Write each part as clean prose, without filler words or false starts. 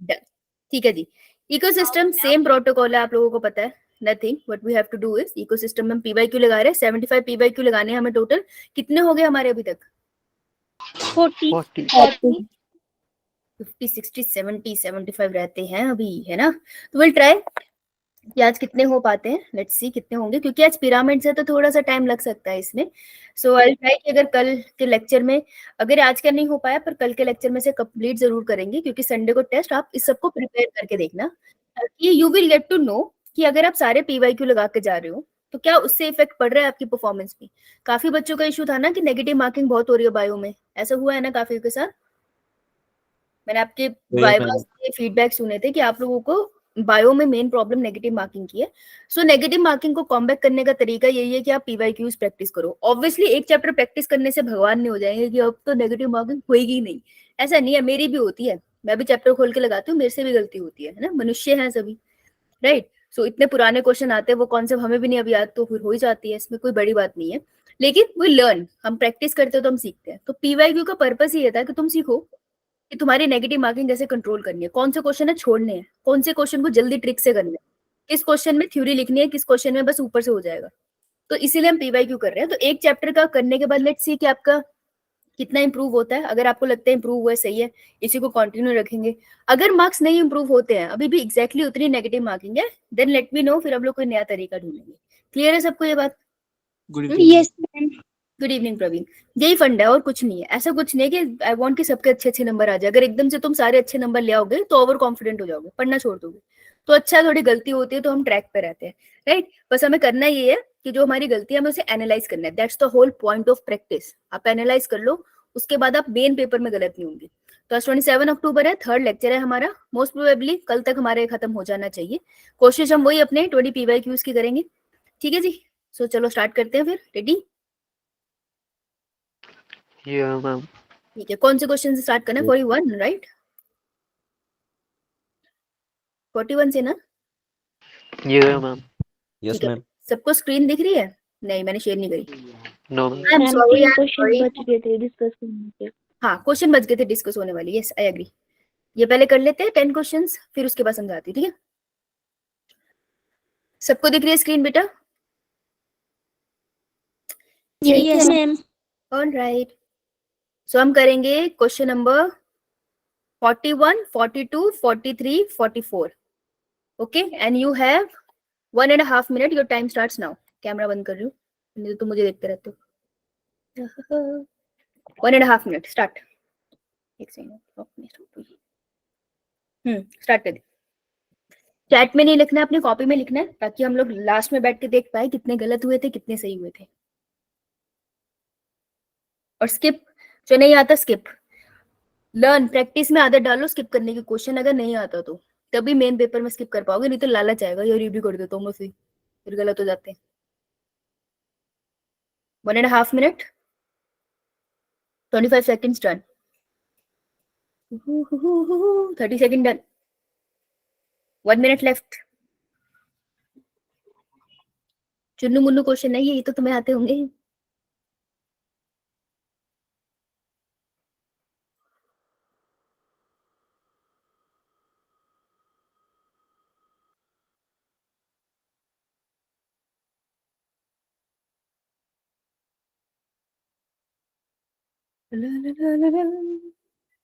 Done, ठीक है जी। Ecosystem same protocol है, आप लोगों को पता है। Nothing, what we have to do is ecosystem में पीवाईक्यू लगा रहे हैं, 75 पीवाईक्यू लगाने हैं हमें टोटल। कितने हो गए हमारे अभी तक? 40 50 60 70 75 रहते हैं अभी, है ना। तो विल ट्राई कि आज कितने हो पाते हैं, लेट्स सी कितने होंगे, क्योंकि आज पिरामिड से तो थोड़ा सा टाइम लग सकता है इसमें। सो आई ट्राई कि अगर कल के लेक्चर में, अगर आज का नहीं हो पाया पर कल के लेक्चर में से कंप्लीट जरूर करेंगे, क्योंकि संडे को टेस्ट, आप इस सबको प्रिपेयर करके देखना, ताकि you will get to know कि अगर आप सारे पीवाईक्यू लगा के जा रहे हो तो क्या उससे इफेक्ट पड़ रहा है आपकी परफॉर्मेंस पे। काफी बच्चों का इशू था ना कि नेगेटिव मार्किंग बहुत हो रही है बायो में, ऐसा हुआ है ना काफी के साथ। मैंने आपके वाइवा से फीडबैक सुने थे कि आप लोगों को बायो में मेन प्रॉब्लम नेगेटिव मार्किंग की है। सो नेगेटिव मार्किंग को कॉम्बैक करने का तरीका यही है कि आप पीवाईक्यूज प्रैक्टिस करो। ऑब्वियसली एक चैप्टर प्रैक्टिस करने से भगवान नहीं हो जाएंगे कि अब तो नेगेटिव मार्किंग होएगी नहीं, ऐसा नहीं है। मेरी भी होती है, मैं भी चैप्टर खोल के लगाती हूँ, मेरे से भी गलती होती है ना, मनुष्य है सभी, राइट। सो इतने पुराने क्वेश्चन आते हैं, वो कॉन्सेप्ट हमें भी नहीं अभी याद, तो फिर हो ही जाती है, इसमें कोई बड़ी बात नहीं है। लेकिन वी लर्न, हम प्रैक्टिस करते हो तो हम सीखते हैं। तो पीवाईक्यू का पर्पस ही था कि तुम सीखो कि तुम्हारी नेगेटिव मार्किंग कैसे कंट्रोल करनी है, कौन से क्वेश्चन है छोड़ने हैं, कौन से क्वेश्चन को जल्दी ट्रिक से करना है, किस क्वेश्चन में थ्योरी लिखनी है, किस क्वेश्चन में बस ऊपर से हो जाएगा। तो इसीलिए हम पीवाईक्यू कर रहे हैं। तो एक चैप्टर का करने के बाद लेट्स सी कि आपका कितना इंप्रूव होता है। अगर आपको लगता है इंप्रूव हुआ है, सही है, इसी को कंटिन्यू रखेंगे। अगर मार्क्स नहीं इंप्रूव होते हैं, अभी भी एग्जैक्टली उतनी नेगेटिव मार्किंग है, देन लेट मी नो, फिर हम लोग कोई नया तरीका ढूंढेंगे। क्लियर है सबको ये बात? Yes ma'am. Good evening Praveen. यही फंड है और कुछ नहीं है। ऐसा कुछ नहीं है कि आई वांट कि सबके अच्छे अच्छे नंबर आ जाए। अगर एकदम से तुम सारे अच्छे नंबर ले आओगे तो ओवर कॉन्फिडेंट हो जाओगे, पढ़ना छोड़ दोगे। तो अच्छा, थोड़ी गलती होती है तो हम ट्रैक पे रहते हैं, राइट। बस हमें करना ये है कि जो हमारी गलती है हमें उसे एनालाइज करना है। That's the whole point of practice. आप एनालाइज कर लो, उसके बाद आप मेन पेपर में गलत नहीं होंगे। तो आज 27 अक्टूबर है, थर्ड लेक्चर है हमारा। मोस्ट प्रोबेबली कल तक हमारे खत्म हो जाना चाहिए। कोशिश हम वही अपने 20 पीवाईक्यूज की करेंगे, ठीक है जी। सो चलो स्टार्ट करते हैं फिर। रेडी? मैम। ठीक है, कौन से क्वेश्चन से स्टार्ट करना है? 41 राइट? 41 से ना? मैम। ठीक है, सबको स्क्रीन दिख रही है? नहीं, मैंने शेयर नहीं करी। No I am ma'am sorry, 3 I am question sorry. बच गए थे डिस्कस करने के। हाँ, क्वेश्चन बच गए थे डिस्कस होने वाली, यस आई एग्री। ये पहले कर लेते हैं 10 क्वेश्चंस, फिर उसके बाद समझाती हूँ, ठीक है। सबको दिख रही है स्क्रीन बेटा? ठीक यस है, मैम। ऑलराइट। सो हम करेंगे question number 41, 42, 43, 44। Okay, and you have 1.5 minute. Your time starts now. Camera बंद कर रही हूँ, नहीं तो तुम मुझे देखते रहते हो। 1.5 मिनट स्टार्ट। एक सेकंड, स्टार्ट कर दे। चैट में नहीं लिखना है, अपनी कॉपी में लिखना है, ताकि हम लोग लास्ट में बैठ के देख पाए कितने गलत हुए थे, कितने सही हुए थे। और स्किप जो नहीं आता, स्किप लर्न, प्रैक्टिस में आदत डालो स्किप करने की। क्वेश्चन अगर नहीं आता तो तभी मेन पेपर में स्किप कर पाओगे, नहीं तो लालच आएगा ये रीड भी कर देता हूँ मैं, फिर गलत हो जाते हैं। 1.5 minute, 25 seconds done. 30 second done. 1 minute left. Chunnu Munnu question नहीं है ये, तो तुम्हें आते होंगे।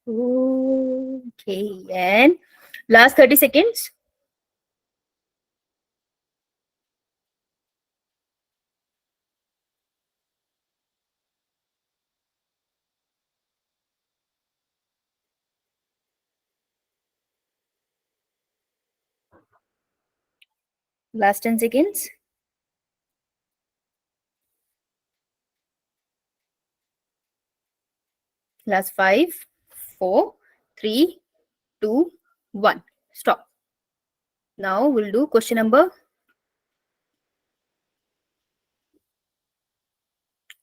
Okay, and last 30 seconds. Last 10 seconds. Last 5, 4, 3, 2, 1. Stop. Now we'll do question number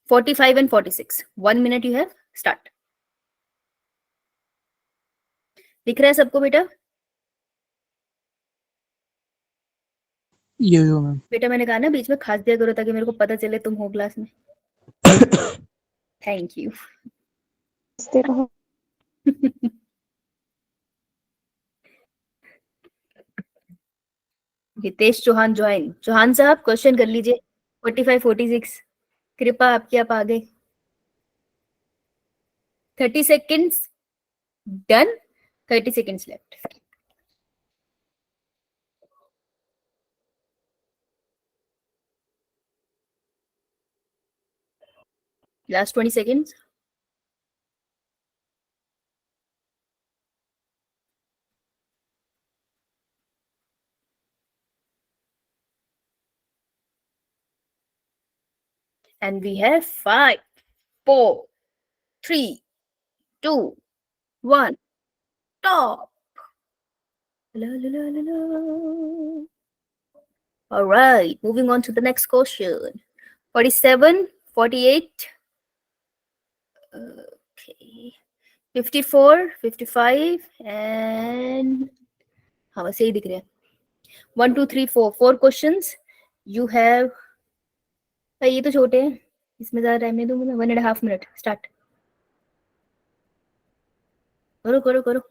45 and 46. 1 minute you have. Start. दिख रहा है सबको बेटा? मैम। बेटा मैंने कहा ना बीच में खास दिया करो, ताकि मेरे को पता चले तुम हो क्लास में। Thank you. Hitesh Chauhan join. Chauhan साहब क्वेश्चन कर लीजिए। 45 46 कृपा आपकी, आप आ गए। 30 seconds done. 30 seconds left. Last 20 seconds. And we have 5, 4, 3, 2, 1. Stop. La, la, la, la, la. All right, moving on to the next question. 47, 48. Okay. 54, 55, and हाँ बस यही दिख रहे हैं। 1, 2, 3, 4, 4 questions. You have, भाई ये तो छोटे हैं, इसमें ज्यादा टाइम नहीं दूंगी मैं। 1.5 minute. स्टार्ट करो करो करो।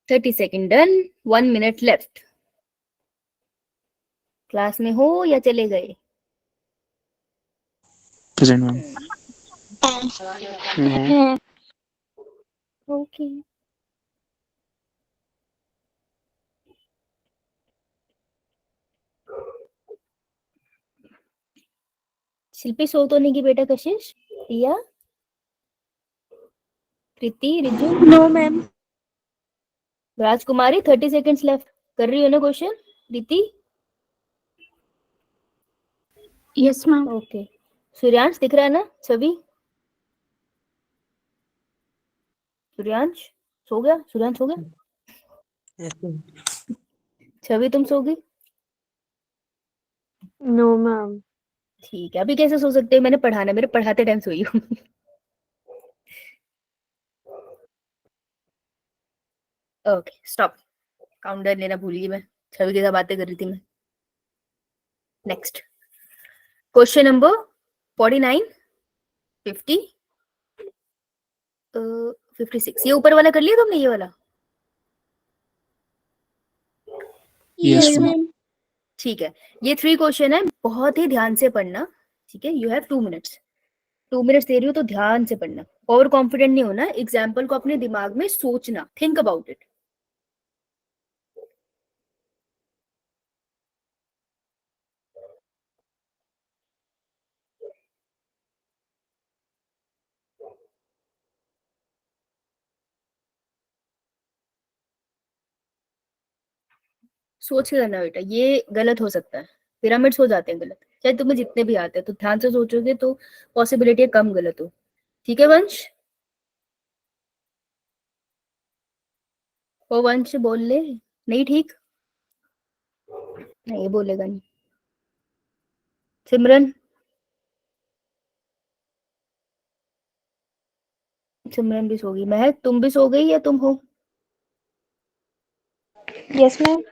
Thirty second done. 1 minute left. Class में हो या चले गए? Present ma'am. है। ओके। शिल्पी सो तो नहीं की बेटा? Kashish, Riya, Kriti, Riju, no ma'am. Rajkumari. 30 seconds left. कर रही हो ना question Kriti? Yes ma'am. Okay. Suryansh दिख रहा है ना? छवि, सूर्यांश सो गया? सूर्यांश सो गया? छवि तुम सो गई? No ma'am. ठीक है, अभी कैसे सो सकते हैं? मैंने पढ़ाना, मेरे पढ़ाते टाइम सोई हूँ। Okay stop. काउंटर लेना भूल गई मैं, छवि के साथ बातें कर रही थी मैं। Next question number 49, 50, 56। ये ऊपर वाला कर लिया तुमने? ये वाला? Yes Yes, ma'am. ठीक है। ये 3 क्वेश्चन है, बहुत ही ध्यान से पढ़ना। ठीक है, यू हैव 2 minutes। 2 minutes दे रही हो तो ध्यान से पढ़ना। ओवर कॉन्फिडेंट नहीं होना। एग्जाम्पल को अपने दिमाग में सोचना, थिंक अबाउट इट। सोच के करना बेटा, ये गलत हो सकता है। पिरामिड्स हो जाते हैं गलत, चाहे तुम्हें जितने भी आते हैं। तो ध्यान से सोचोगे तो पॉसिबिलिटी कम गलत हो। ठीक है वंश? वो वंश बोल ले। नहीं ठीक? नहीं, ये बोलेगा नहीं। सिमरन, सिमरन भी सो गई। महक तुम भी सो गई या तुम हो? Yes ma'am.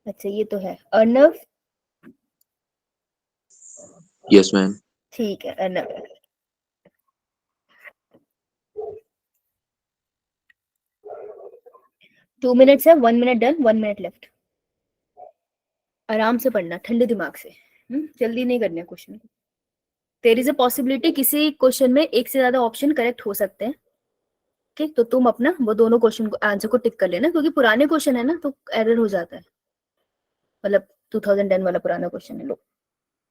अच्छा ये तो है। अर्नव? yes, ma'am. ठीक है अर्नव। 2 minutes है। 1 minute डन। 1 minute left. आराम से पढ़ना, ठंडे दिमाग से। जल्दी नहीं करने क्वेश्चन को। देयर इज अ पॉसिबिलिटी किसी क्वेश्चन में एक से ज्यादा ऑप्शन करेक्ट हो सकते हैं। ठीक, तो तुम अपना वो दोनों क्वेश्चन को आंसर को टिक कर लेना, क्योंकि पुराने क्वेश्चन है ना तो एरर हो जाता है। मतलब 2010 वाला पुराना क्वेश्चन है। लो,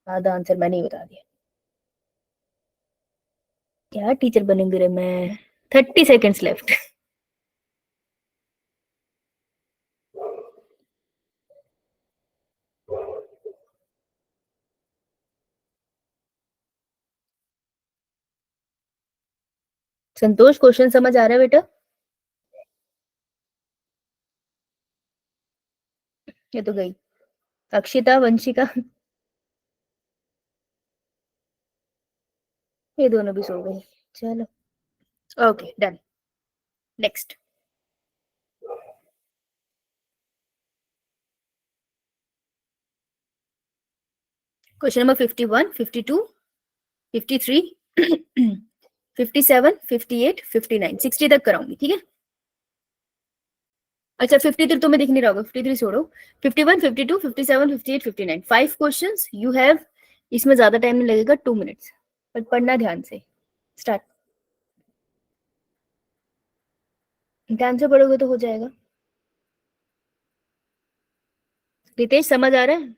आधा आंसर मैंने ही बता दिया। क्या टीचर बनेंगे रे मैं। 30 seconds लेफ्ट। संतोष क्वेश्चन समझ आ रहा है बेटा? ये तो गई। अक्षिता, वंशिका, ये दोनों भी सो गए। चलो okay done. Next question number 51, 52, 53, 57, 58, 59, 60 तक कराऊंगी, ठीक है। अच्छा 53 तो मैं दिख नहीं रहा होगा, 53 छोड़ो। 51, 52, 57, 58, 59, 5 क्वेश्चंस यू हैव। इसमें ज्यादा टाइम नहीं लगेगा, 2 मिनट्स, पर पढ़ना ध्यान से। स्टार्ट। ध्यान से पढ़ोगे तो हो जाएगा। रितेश समझ आ रहा है?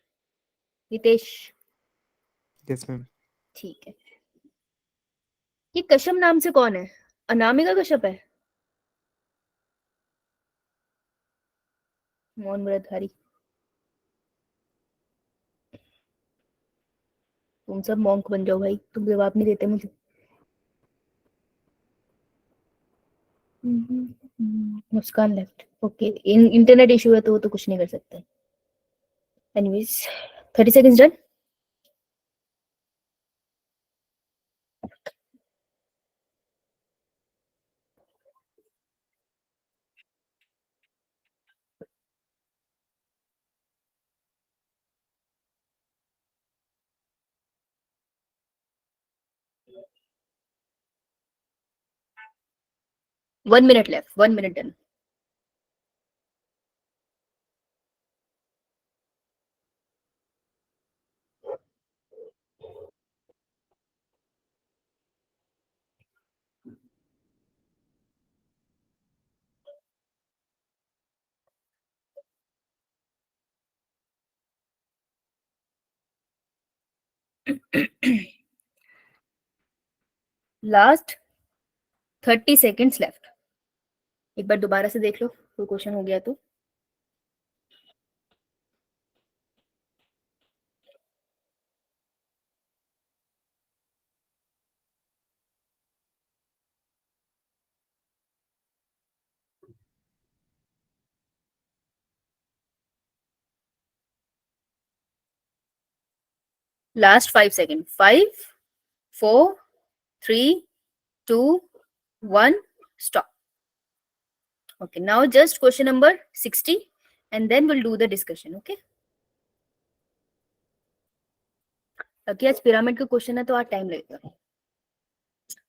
Ritesh yes ma'am. ठीक है। ये कश्यप नाम से कौन है? अनामिका कश्यप है? मौन व्रतधारी। तुम सब मॉन्क बन जाओ भाई, तुम जवाब नहीं देते मुझे। मुस्कान लेफ्ट। ओके, इंटरनेट इशू है तो वो तो कुछ नहीं कर सकते। Anyways 30 seconds done. One minute left, 1 minute done. Last 30 seconds left. एक बार दोबारा से देख लो, कोई क्वेश्चन हो गया तो। Last 5 second. 5, 4, 3, 2, 1, stop. Okay, now just question number 60 and then we'll do the discussion, okay? बाकी आज पिरामिड का क्वेश्चन है तो आज टाइम लगेगा।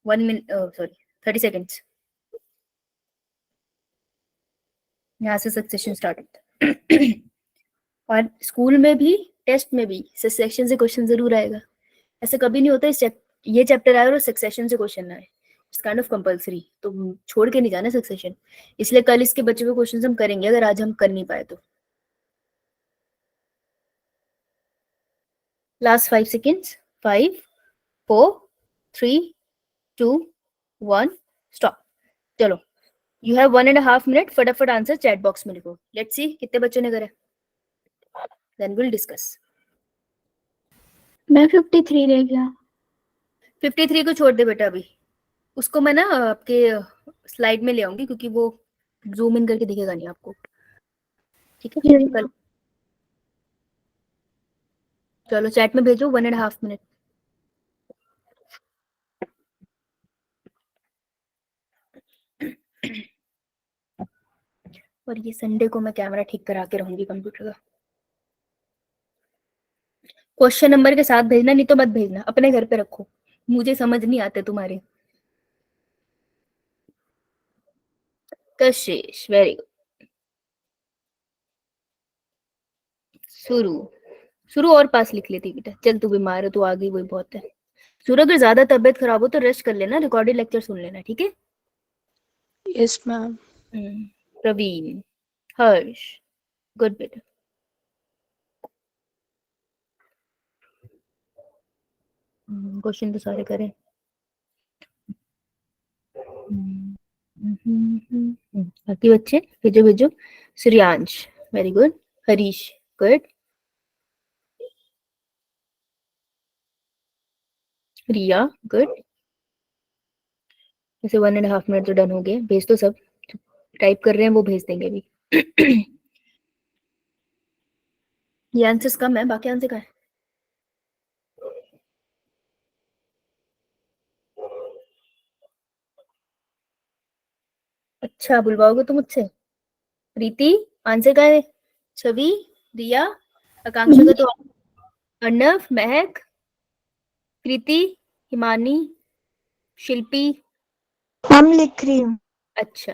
1 मिनट, सॉरी 30 सेकंड्स। यहाँ से सक्सेशन स्टार्ट होता है। और स्कूल में भी, टेस्ट में भी सक्सेशन से क्वेश्चन जरूर आएगा। ऐसा कभी नहीं होता ये चैप्टर आए और सक्सेशन से क्वेश्चन आए। इट्स काइंड ऑफ कंपलसरी, तो छोड़ के नहीं जाना सक्सेशन। इसलिए कल इसके बचे हुए क्वेश्चंस हम करेंगे, अगर आज हम कर नहीं पाए तो। Last 5 seconds. 5, 4, 3, 2, 1, स्टॉप। चलो, यू हैव 1.5 मिनट। फटाफट आंसर चैट बॉक्स में लिखो। लेट्स सी कितने बच्चों ने करे, देन विल डिस्कस। मैं 53 रह गया। 53 को छोड़ दे बेटा अभी। उसको मैं ना आपके स्लाइड में ले आऊंगी क्योंकि वो जूम इन करके दिखेगा नहीं आपको, ठीक है? Yes, कल चलो चैट में भेजो 1.5 मिनट। और ये संडे को मैं कैमरा ठीक करा के रहूंगी कंप्यूटर का। क्वेश्चन नंबर के साथ भेजना, नहीं तो मत भेजना, अपने घर पे रखो, मुझे समझ नहीं आते तुम्हारे। कशिश वेरी गुड। शुरू शुरू और पास लिख लेती बेटा। चल तू बीमार है, तू आ गई वही बहुत है। शुरू अगर ज्यादा तबियत खराब हो तो रेस्ट कर लेना, रिकॉर्डेड लेक्चर सुन लेना, ठीक है? yes ma'am. Praveen, Harsh, good बेटा। क्वेश्चन तो सारे करें। बाकी बच्चे भेजो भेजो। Suryansh very good. Harish good. Riya good. ऐसे 1.5 मिनट तो डन हो गए। भेज तो सब, टाइप कर रहे हैं वो भेज देंगे अभी। ये आंसर्स कम है, बाकी आंसर का है। अच्छा बुलवाओगे तो मुझसे। प्रीति आंसर क्या है? छवि, रिया, आकांक्षा का तो अर्णव, महक, प्रीति, हिमानी, शिल्पी। हम लिख रही हूँ। अच्छा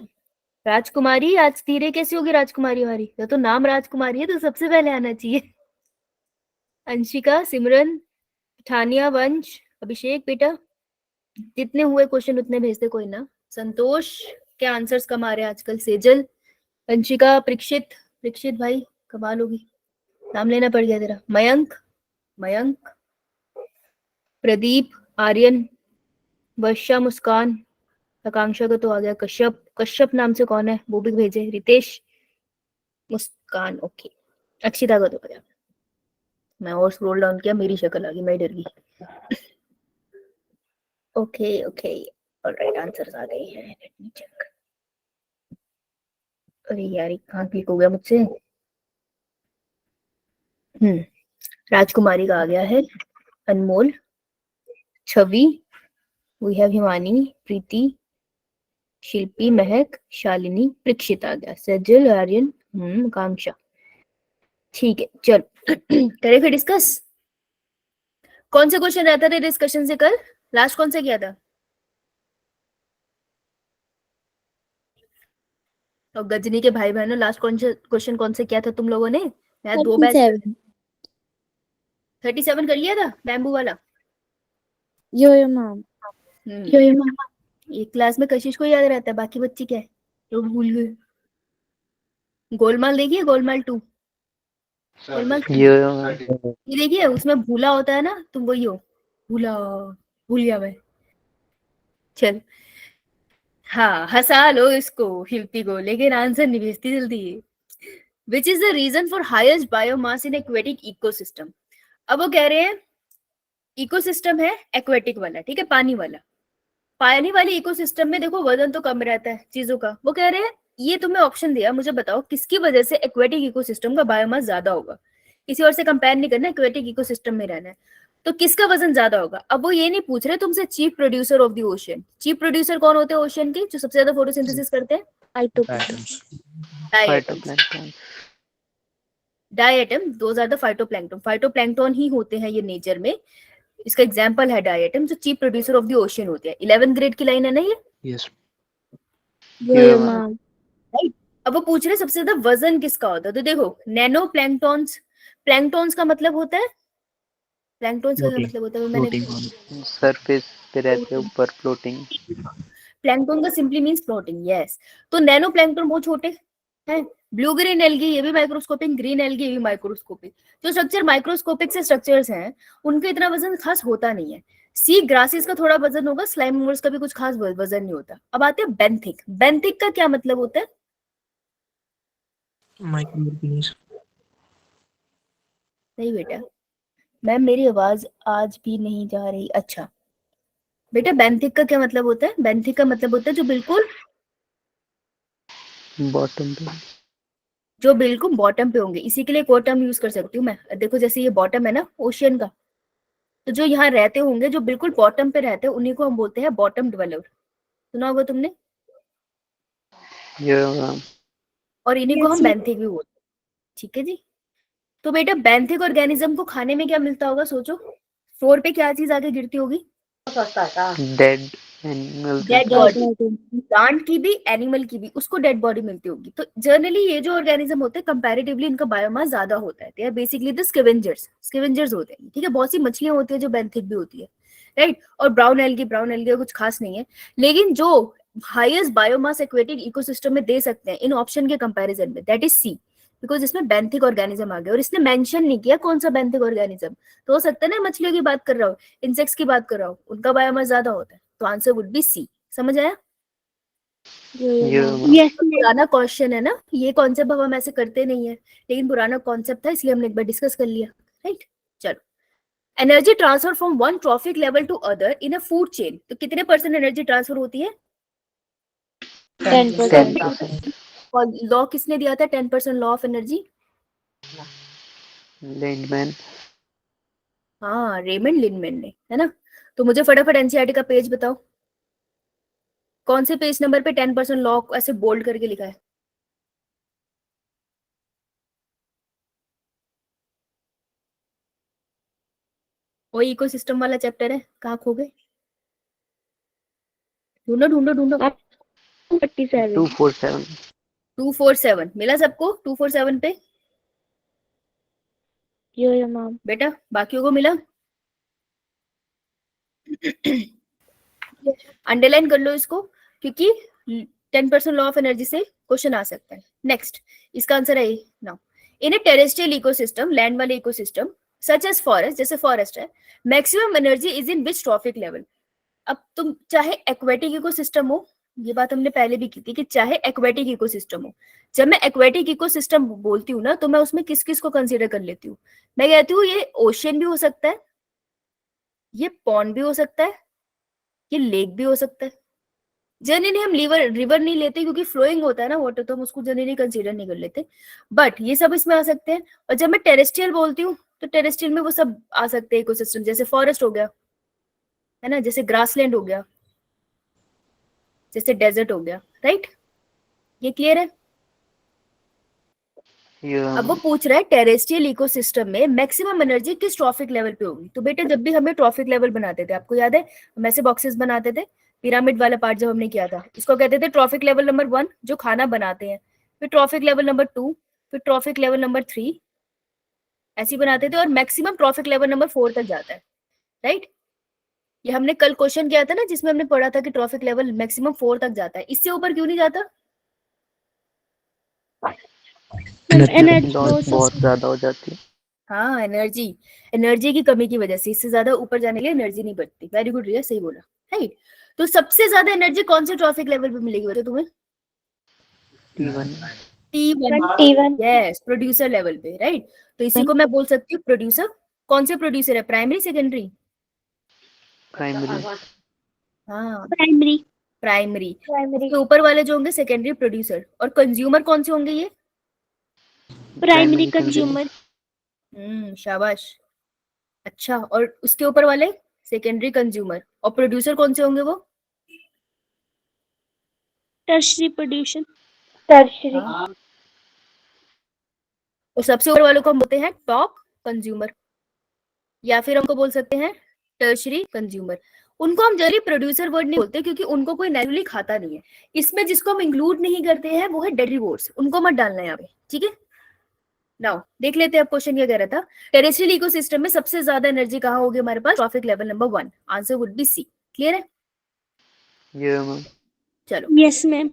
राजकुमारी, आज धीरे कैसी होगी राजकुमारी हमारी? तो नाम राजकुमारी है तो सबसे पहले आना चाहिए। अंशिका, सिमरन, ठानिया, वंश, अभिषेक बेटा जितने हुए क्वेश्चन उतने भेजते कोई ना। संतोष क्या आंसर्स कमा रहे हैं आजकल। सेजल, अंशिका, परीक्षित, परीक्षित भाई कमाल होगी, नाम लेना पड़ गया तेरा। मयंक, मयंक, प्रदीप, आर्यन, वर्षा, मुस्कान, आकांक्षा का तो आ गया। कश्यप, कश्यप नाम से कौन है वो भी भेजे। रितेश, मुस्कान, ओके। अक्षिता का तो आ गया। मैं और स्क्रॉल डाउन किया, मेरी शक्ल आ गई, मैं डर गई। ओके ओके ऑलराइट, आंसर्स आ गए हैं, लेट मी चेक। अरे यार ये कहाँ क्लिक हो गया मुझसे। राजकुमारी का आ गया है। अनमोल, छवि, वी हैव हिमानी, प्रीति, शिल्पी, महक, शालिनी, परीक्षित आ गया। सजल, आर्यन, आकांक्षा। ठीक है चल करें फिर डिस्कस। कौन से क्वेश्चन रहता था डिस्कशन से कल? लास्ट कौन सा किया था? और गजनी के भाई बहनों लास्ट कौन सा क्वेश्चन कौन से किया था तुम लोगों ने? मैं 2 बैच 37 कर लिया था बैम्बू वाला। यो मैम। यो मैम। एक क्लास में कशिश को याद रहता है, बाकी बच्चे क्या है लोग भूल गए। गोलमाल देखिए, गोलमाल 2। Golmaal 2 Yeah, ma'am. ये देखिए, उसमें भूला होता है ना, तुम वही हो। भूला, भूल गया मैं। चल हाँ हंसा लो इसको, शिल्पी को, लेकिन आंसर नहीं भेजती जल्दी। Which is the reason for highest biomass in aquatic ecosystem? अब वो कह रहे हैं इकोसिस्टम है एक्वेटिक वाला, ठीक है, पानी वाला। पानी वाले इकोसिस्टम में देखो वजन तो कम रहता है चीजों का। वो कह रहे हैं ये तुम्हें ऑप्शन दिया, मुझे बताओ किसकी वजह से एक्वेटिक इकोसिस्टम का बायोमास ज्यादा होगा। किसी और से कंपेयर नहीं करना, एक्वेटिक इकोसिस्टम में रहना है तो किसका वजन ज्यादा होगा। अब वो ये नहीं पूछ रहे तुमसे chief producer of the ocean. Chief producer कौन होते हैं ओशन के, जो सबसे ज्यादा फोटोसिंथेसिस करते हैं? Phytoplankton. Diatom, those are the phytoplankton. Phytoplankton ही होते हैं ये नेचर में। इसका एग्जांपल है डायटम, जो chief producer of the ocean होते हैं। 11th ग्रेड की लाइन है ना ये। Yes. Yeah, ma'am. राइट। अब वो पूछ रहे सबसे ज्यादा वजन किसका होता है, तो देखो नैनो प्लैंक्टॉन्स। प्लैंक्टॉन्स का मतलब होता है, प्लैंक्टॉन्स का क्या Floating. मतलब होता है मैंने। Floating on. Surface पे रहते हैं ऊपर floating. प्लैंक्टन का सिंपली मींस फ्लोटिंग, यस। तो नैनो प्लैंक्टन बहुत छोटे हैं। ब्लू ग्रीन एल्गी ये भी माइक्रोस्कोपिक, ग्रीन एल्गी ये भी माइक्रोस्कोपिक। जो स्ट्रक्चर माइक्रोस्कोपिक से स्ट्रक्चर्स हैं उनका इतना वजन खास होता नहीं है। सी ग्रासेस का थोड़ा वजन होगा, स्लाइम मूवर्स का भी कुछ खास वजन नहीं होता। अब आते हैं बेंथिक। बेंथिक का क्या मतलब होता है? Microorganism. नहीं बेटा, मैम मेरी आवाज आज भी नहीं जा रही। अच्छा बेटा, बेंथिक का क्या मतलब होता है? बेंथिक का मतलब होता है जो बिल्कुल Bottom पे. बॉटम पे होंगे। इसी के लिए कोई टर्म यूज कर सकती हूँ मैं। देखो जैसे ये बॉटम है ना ओशियन का, तो जो यहाँ रहते होंगे जो बिल्कुल बॉटम पे रहते हैं उन्हीं को हम बोलते हैं बॉटम डिवेलपर। सुना होगा तुमने। Yeah, ma'am. और इन्हीं को हम बेंथिक भी बोलते हैं, ठीक है जी। तो बेटा बेंथिक ऑर्गेनिज्म को खाने में क्या मिलता होगा, सोचो। फ्लोर पे क्या चीज आगे गिरती होगी? Dead animals. Dead body. Plant की भी एनिमल की भी, उसको डेड बॉडी मिलती होगी। तो जनरली ये जो ऑर्गेनिज्म होते हैं कंपैरेटिवली इनका बायोमास ज्यादा होता है। They are basically the scavengers होते हैं, ठीक है। बहुत सी मछलियां होती है जो बेंथिक भी होती है, राइट। और ब्राउन एल्गी कुछ खास नहीं है, लेकिन जो हाईएस्ट बायोमास एक्वेटिक इकोसिस्टम में दे सकते हैं इन ऑप्शन के कंपैरिजन में, दैट इज सी, बिकॉज इसमें बेंथिक ऑर्गेनिज्म आ गया। और इसने मेंशन नहीं किया कौन सा बेंथिक ऑर्गेनिज्म। तो हो सकता है ना मछलियों की बात कर रहा हो, इंसेक्ट्स की बात कर रहा हो, उनका बायोमास ज्यादा होता है। तो आंसर वुड बी सी। समझ आया? Yeah, ma'am. पुराना क्वेश्चन है ना, ये कॉन्सेप्ट अब हम ऐसे करते नहीं है, लेकिन पुराना कॉन्सेप्ट था इसलिए हमने एक बार डिस्कस कर लिया, राइट। चलो, energy transfer from one trophic level to other in a food chain, तो कितने % एनर्जी ट्रांसफर होती है? 10%. और लॉ किसने दिया था 10% लॉ ऑफ एनर्जी? Landman. हाँ रेमंड लिनमैन ने, है ना। तो मुझे फटाफट एनसीईआरटी का पेज बताओ। कौन से पेज नंबर पे 10% लॉ ऐसे बोल्ड करके लिखा है? वही इकोसिस्टम वाला चैप्टर है, कहाँ खो गए? ढूंढो ढूंढो ढूंढो। 47 247 247 मिला सबको? 247 पे यो मैम बेटा बाकियों को मिला? अंडरलाइन कर लो इसको, क्योंकि 10% लॉ ऑफ एनर्जी से क्वेश्चन आ सकता है। नेक्स्ट, इसका आंसर है नाउ, इन ए टेरेस्ट्रियल इकोसिस्टम, लैंड वाले इकोसिस्टम सच एज फॉरेस्ट, जैसे फॉरेस्ट है, maximum energy is in which trophic level? अब तुम चाहे एक्वेटिक इकोसिस्टम हो, ये बात हमने पहले भी की थी कि चाहे एक्वेटिक इकोसिस्टम हो, जब मैं एक्वेटिक इकोसिस्टम बोलती हूँ ना, तो मैं उसमें किस किस को कंसीडर कर लेती हूँ? मैं कहती हूँ ये ओशियन भी हो सकता है, ये पॉन्ड भी हो सकता है, ये लेक भी हो सकता है। जनरली हम रिवर नहीं लेते क्योंकि फ्लोइंग होता है ना वाटर, तो हम उसको जनरली कंसीडर नहीं कर लेते, बट ये सब इसमें आ सकते हैं। और जब मैं टेरेस्ट्रियल बोलती हूँ, तो टेरेस्ट्रियल में वो सब आ सकते हैं इकोसिस्टम, जैसे फॉरेस्ट हो गया, है ना, जैसे ग्रासलैंड हो गया, जैसे डेजर्ट हो गया, राइट? ये क्लियर है? अब वो पूछ रहा है टेरेस्ट्रियल इकोसिस्टम में मैक्सिमम एनर्जी किस ट्रॉफिक लेवल पे होगी। तो बेटा जब भी हमें ट्रॉफिक लेवल बनाते थे, आपको याद है, हम ऐसे बॉक्सेस बनाते थे, पिरामिड वाला पार्ट जब हमने किया था, इसको कहते थे ट्रॉफिक लेवल नंबर 1 जो खाना बनाते हैं, फिर ट्रॉफिक लेवल नंबर 2, फिर ट्रॉफिक लेवल नंबर 3, ऐसे बनाते थे, और मैक्सिमम ट्रॉफिक लेवल नंबर 4 तक जाता है, राइट? ये हमने कल क्वेश्चन किया था ना, जिसमें हमने पढ़ा था कि ट्रॉफिक लेवल मैक्सिमम 4 तक जाता है, इससे ऊपर क्यों नहीं जाता? एनर्जी बहुत ज्यादा हो जाती है। हाँ, एनर्जी की कमी की वजह से इससे ज्यादा ऊपर जाने के लिए एनर्जी नहीं बढ़ती। वेरी गुड रिया, सही बोला, राइट? तो सबसे ज्यादा एनर्जी कौन से ट्रॉफिक लेवल पे मिलेगी बता तुम्हें? T1, यस, प्रोड्यूसर लेवल पे, राइट? तो इसी को मैं बोल सकती हूँ प्रोड्यूसर। कौन से प्रोड्यूसर है, प्राइमरी सेकेंडरी? प्राइमरी। हाँ, प्राइमरी इसके ऊपर वाले जो होंगे सेकेंडरी प्रोड्यूसर, और कंज्यूमर कौन से होंगे ये? प्राइमरी कंज्यूमर शाबाश, अच्छा। और उसके ऊपर वाले सेकेंडरी कंज्यूमर, और प्रोड्यूसर कौन से होंगे वो? टर्शरी प्रोड्यूसर और सबसे ऊपर वालों को हम बोलते हैं टॉप कंज्यूमर, या फिर हमको बोल सकते हैं टर्शरी कंज्यूमर। उनको हम जनरली प्रोड्यूसर वर्ड नहीं बोलते क्योंकि उनको कोई नेचुरली खाता नहीं है। इसमें जिसको हम इंक्लूड नहीं करते हैं वो है डेरिवेटिव्स, उनको मत डालना है यहाँ पे, ठीक है? नाउ देख लेते हैं अब क्वेश्चन क्या कह रहा था। टेरेस्ट्रियल इकोसिस्टम में सबसे ज्यादा एनर्जी कहाँ होगी हमारे पास? Trophic level number 1, answer would be C. Clear है? चलो, yes ma'am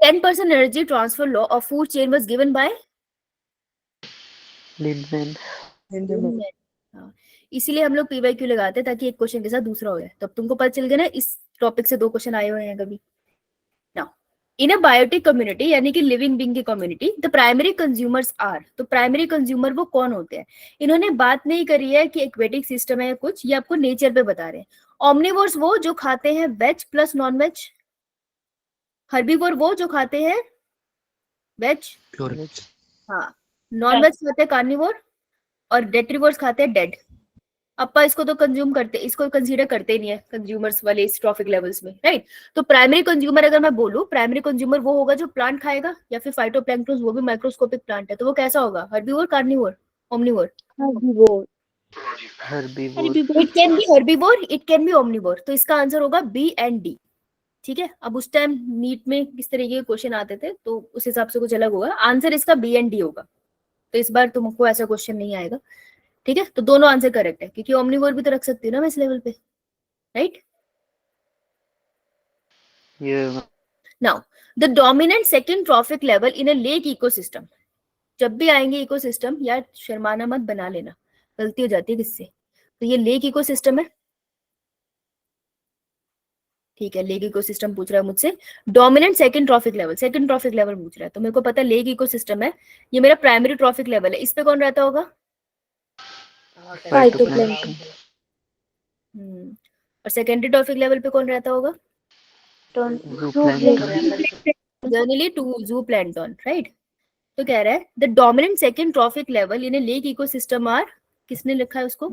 10% energy transfer law of food chain was given by Lindemann. हाँ, इसीलिए हम लोग पीवाईक्यू लगाते हैं ताकि एक क्वेश्चन के साथ दूसरा हो जाए। तो अब तुमको पता चल गया ना, इस टॉपिक से 2 क्वेश्चन आए हुए हैं कभी। Now in a biotic community, यानी कि लिविंग बीइंग की community, the primary consumers are, तो प्राइमरी कंज्यूमर वो कौन होते हैं? इन्होंने बात नहीं करी है कि एक्वेटिक सिस्टम है या कुछ, ये आपको नेचर पे बता रहे हैं। ऑमनिवोर्स वो जो खाते हैं veg plus non veg, herbivore वो जो खाते हैं वेज, Pure veg. हाँ, नॉन वेज खाते हैं कार्निवोर, और डेट्रीवोर्स खाते हैं डेड। अपा इसको तो कंज्यूम करते, इसको कंसीडर करते नहीं है कंज्यूमर्स वाले इस ट्रॉफिक लेवल्स में, राइट? तो प्राइमरी कंज्यूमर अगर मैं बोलूं, प्राइमरी कंज्यूमर वो होगा जो प्लांट खाएगा, या फिर फाइटोप्लैंक्टन, वो भी माइक्रोस्कोपिक प्लांट है, तो वो कैसा होगा? Herbivore, carnivore, omnivore? It can be herbivore, it can be omnivore. तो इसका आंसर होगा बी एंड डी, ठीक है? अब उस टाइम नीट में किस तरीके के क्वेश्चन आते थे तो उस हिसाब से कुछ अलग होगा, आंसर इसका बी एंड डी होगा। तो इस बार तुमको ऐसा क्वेश्चन नहीं आएगा, ठीक है? तो दोनों आंसर करेक्ट है, क्योंकि ओमनिवोर भी तो रख सकती हूँ ना मैं इस लेवल पे, right? Now the dominant second trophic level in a lake ecosystem, जब भी आएंगे इकोसिस्टम, यार शर्माना मत, बना लेना, गलती हो जाती है किससे। तो ये लेक इकोसिस्टम है, ठीक है? लेक इकोसिस्टम पूछ रहा है मुझसे, dominant second trophic level, second trophic level पूछ रहा है, तो मेरे को पता है लेक इकोसिस्टम है, ये मेरा प्राइमरी ट्रॉफिक लेवल है। इस पे कौन रहता होगा? और सेकेंडरी ट्रॉफिक लेवल पे कौन रहता होगा? Generally to zooplankton, right? तो कह रहा है the dominant second trophic level in a lake ecosystem are, किसने लिखा है उसको?